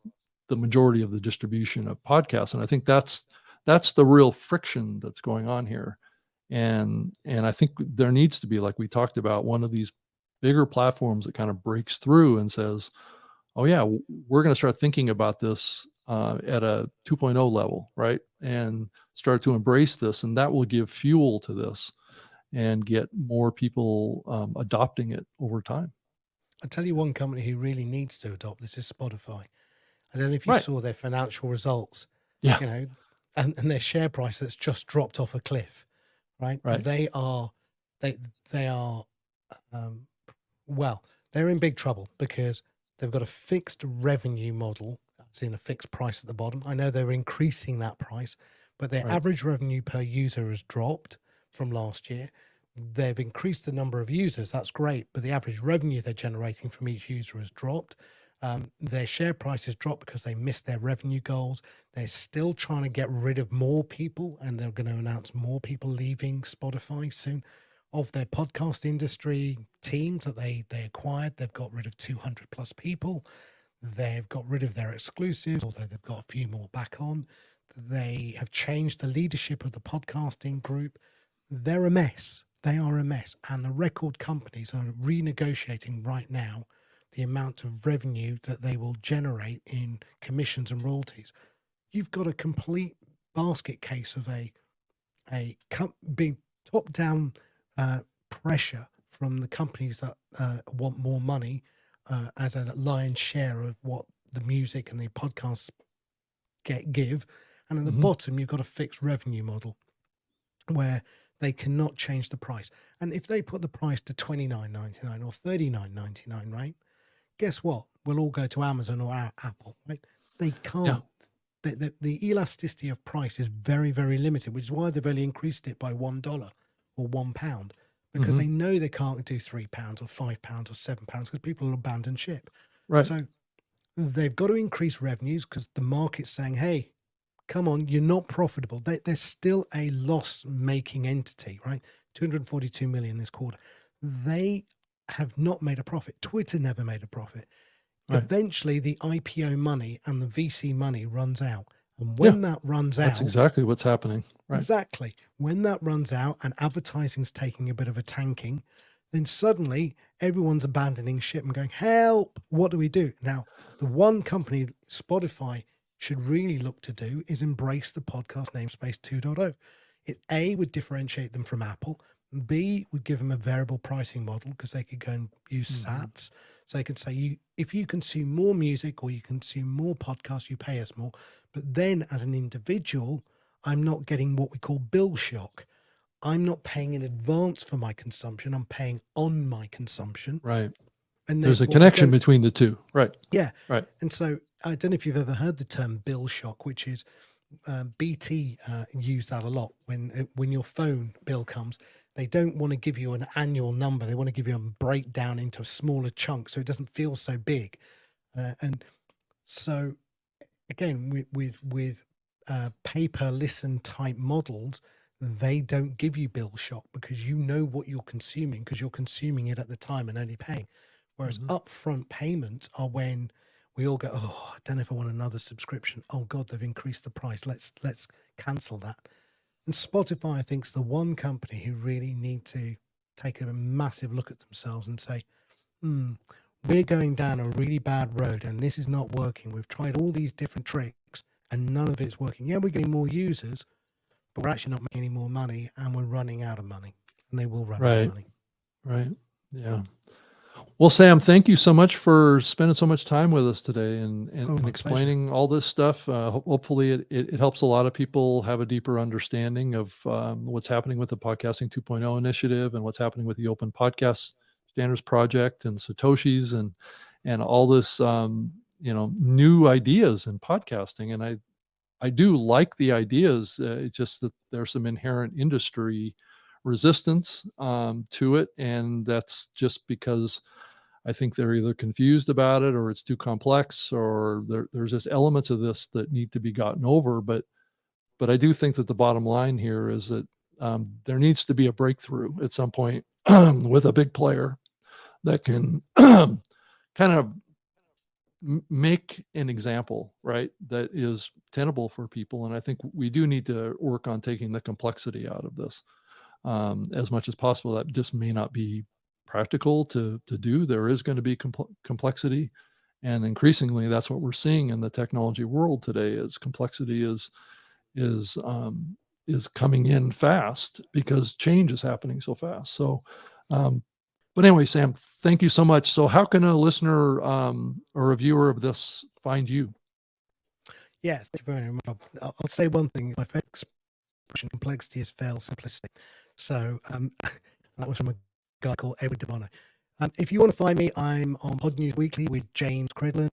the majority of the distribution of podcasts. And I think that's the real friction that's going on here. And I think there needs to be, like we talked about, one of these bigger platforms that kind of breaks through and says, oh yeah, we're going to start thinking about this at a 2.0 level, right? And start to embrace this. And that will give fuel to this and get more people adopting it over time. I'll tell you one company who really needs to adopt this is Spotify. I don't know if you saw their financial results, and their share price that's just dropped off a cliff, right? They are they're in big trouble because they've got a fixed revenue model, that's in a fixed price at the bottom. I know they're increasing that price, but their average revenue per user has dropped from last year. They've increased the number of users. That's great. But the average revenue they're generating from each user has dropped. Their share price has dropped because they missed their revenue goals. They're still trying to get rid of more people, and they're going to announce more people leaving Spotify soon. Of their podcast industry teams that they acquired, they've got rid of 200 plus people. They've got rid of their exclusives, although they've got a few more back on. They have changed the leadership of the podcasting group. They're a mess. They are a mess. And the record companies are renegotiating right now the amount of revenue that they will generate in commissions and royalties. You've got a complete basket case of being top-down pressure from the companies that want more money as a lion's share of what the music and the podcasts give. And at the bottom, you've got a fixed revenue model where They cannot change the price. And if they put the price to $29.99 or $39.99, right? Guess what? We'll all go to Amazon or Apple, right? They can't. The elasticity of price is very, very limited, which is why they've only increased it by $1 or £1, because they know they can't do £3 or £5 or £7 because people will abandon ship. Right. So they've got to increase revenues because the market's saying, hey, come on, you're not profitable. They're still a loss-making entity, right? 242 million this quarter. They have not made a profit. Twitter never made a profit. Right. Eventually, the IPO money and the VC money runs out. And when that runs out... That's exactly what's happening. Right. Exactly. When that runs out and advertising's taking a bit of a tanking, then suddenly everyone's abandoning ship and going, help, what do we do? Now, the one company, Spotify, should really look to do is embrace the podcast namespace 2.0. It A, would differentiate them from Apple. B, would give them a variable pricing model because they could go and use sats. So they could say, if you consume more music or you consume more podcasts, you pay us more. But then as an individual, I'm not getting what we call bill shock. I'm not paying in advance for my consumption. I'm paying on my consumption. Right. And there's a connection between the two. Right. Yeah. Right. And so I don't know if you've ever heard the term bill shock, which is BT use that a lot. When your phone bill comes, they don't want to give you an annual number. They want to give you a breakdown into a smaller chunk so it doesn't feel so big. And so again, with pay per listen type models, they don't give you bill shock because you know what you're consuming because you're consuming it at the time and only paying. Whereas upfront payments are when we all go, oh, I don't know if I want another subscription. Oh God, they've increased the price. Let's cancel that. And Spotify, I think, is the one company who really need to take a massive look at themselves and say, we're going down a really bad road and this is not working. We've tried all these different tricks and none of it's working. Yeah, we're getting more users, but we're actually not making any more money and we're running out of money. And they will run out of money. Right. Yeah. Well, Sam, thank you so much for spending so much time with us today and explaining all this stuff. Hopefully it helps a lot of people have a deeper understanding of what's happening with the Podcasting 2.0 initiative and what's happening with the Open Podcast Standards Project and Satoshi's and all this, new ideas in podcasting. And I do like the ideas. It's just that there's some inherent industry resistance to it. And that's just because I think they're either confused about it or it's too complex or there's just elements of this that need to be gotten over. But I do think that the bottom line here is that there needs to be a breakthrough at some point with a big player that can kind of make an example, right, that is tenable for people. And I think we do need to work on taking the complexity out of this as much as possible. That just may not be practical to do. There is going to be complexity, and increasingly that's what we're seeing in the technology world today. Is complexity is coming in fast because change is happening so fast. So but anyway, Sam, thank you so much. So how can a listener or a viewer of this find you? Yeah, thank you very much. I'll say one thing. My favorite expression, complexity is fail simplicity. So that was from a guy called Edward DeBono. If you want to find me, I'm on Pod News Weekly with James Credlin.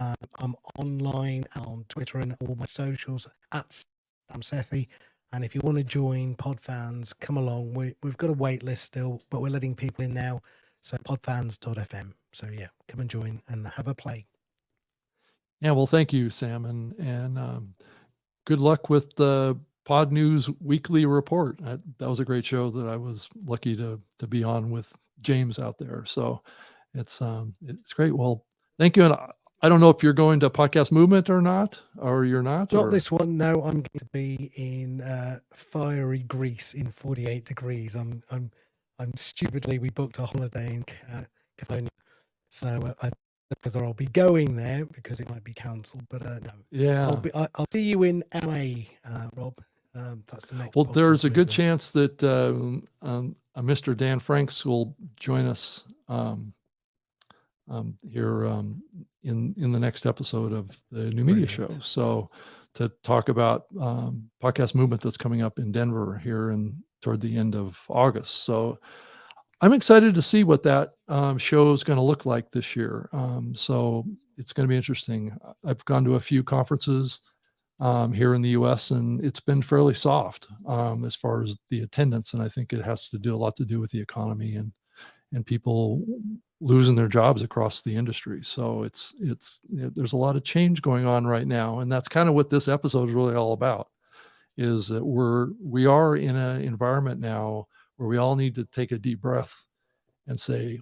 I'm online on Twitter and all my socials at Sam Sethi. And if you want to join Podfans, come along. We've got a wait list still, but we're letting people in now. So podfans.fm. So yeah, come and join and have a play. Yeah, well, thank you, Sam, and good luck with the Pod News Weekly Report. That was a great show that I was lucky to be on with James out there. So it's great. Well, thank you. And I don't know if you're going to Podcast Movement or not, or you're not. Not this one. No, I'm going to be in fiery Greece in 48 degrees. I'm stupidly, we booked a holiday in Catalonia, so I don't know whether I'll be going there because it might be cancelled. But no. Yeah, I'll see you in LA, Rob. That's the next. Well, there's a good chance that Mr. Dan Franks will join us here in the next episode of the New Media Show. So to talk about Podcast Movement that's coming up in Denver here in toward the end of August. So I'm excited to see what that show is going to look like this year. So it's going to be interesting. I've gone to a few conferences here in the U.S. and it's been fairly soft as far as the attendance, and I think it has to do a lot to do with the economy and people losing their jobs across the industry. So it's there's a lot of change going on right now, and that's kind of what this episode is really all about. Is that we are in an environment now where we all need to take a deep breath and say,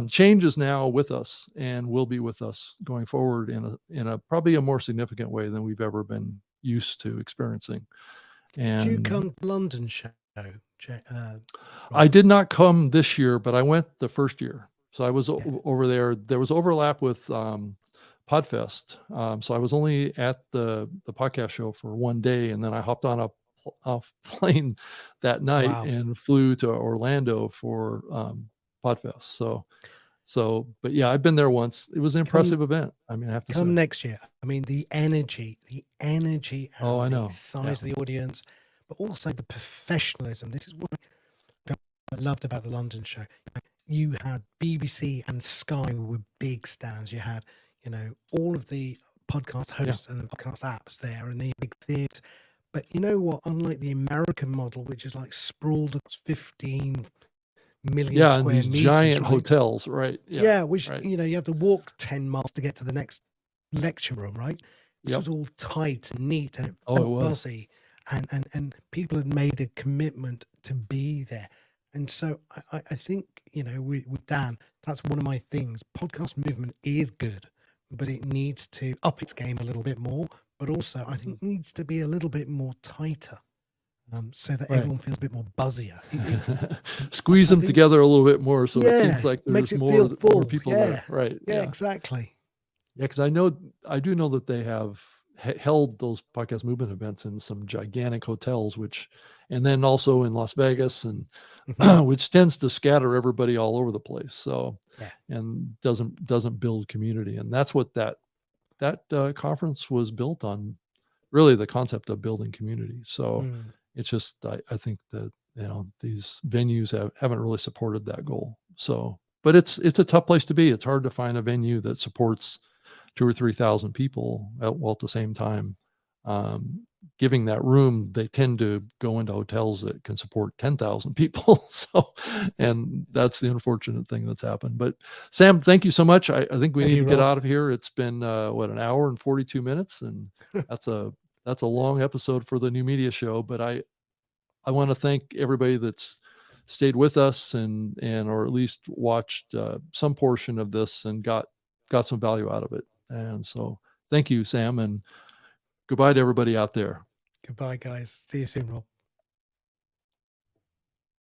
change is now with us and will be with us going forward in a probably a more significant way than we've ever been used to experiencing. And did you come to London show? I did not come this year, but I went the first year. So I was over there. There was overlap with Podfest. So I was only at the podcast show for one day, and then I hopped on a plane that night and flew to Orlando for Podfest. So, but yeah, I've been there once. It was an impressive event. I mean, I have to say. Come next year. I mean, the energy. Oh, I know. The size of the audience, but also the professionalism. This is what I loved about the London show. You had BBC and Sky with big stands. You had, all of the podcast hosts and the podcast apps there, and the big theatre. But you know what? Unlike the American model, which is like sprawled across 15 million square these meters, giant right? hotels, right? Which right. you have to walk 10 miles to get to the next lecture room, right? This was all tight and neat, and it felt buzzy, and people had made a commitment to be there. And so I think, with Dan, that's one of my things. Podcast movement is good, but it needs to up its game a little bit more, but also I think it needs to be a little bit more tighter. So that everyone feels a bit more buzzier. Squeeze them together a little bit more, so it seems like there's more people there. Right? Yeah, exactly. Yeah, because I do know that they have held those podcast movement events in some gigantic hotels, and then also in Las Vegas, and which tends to scatter everybody all over the place. So, and doesn't build community, and that's what that conference was built on. Really, the concept of building community. So. It's just, I think that, these venues haven't really supported that goal. So, but it's a tough place to be. It's hard to find a venue that supports 2,000 or 3,000 people while at the same time giving that room. They tend to go into hotels that can support 10,000 people. So, and that's the unfortunate thing that's happened. But Sam, thank you so much. I think we need to get out of here. It's been an hour and 42 minutes, and that's a long episode for the New Media Show, but I want to thank everybody that's stayed with us and or at least watched some portion of this and got some value out of it. And so thank you, Sam, and goodbye to everybody out there. Goodbye, guys. See you soon, Rob.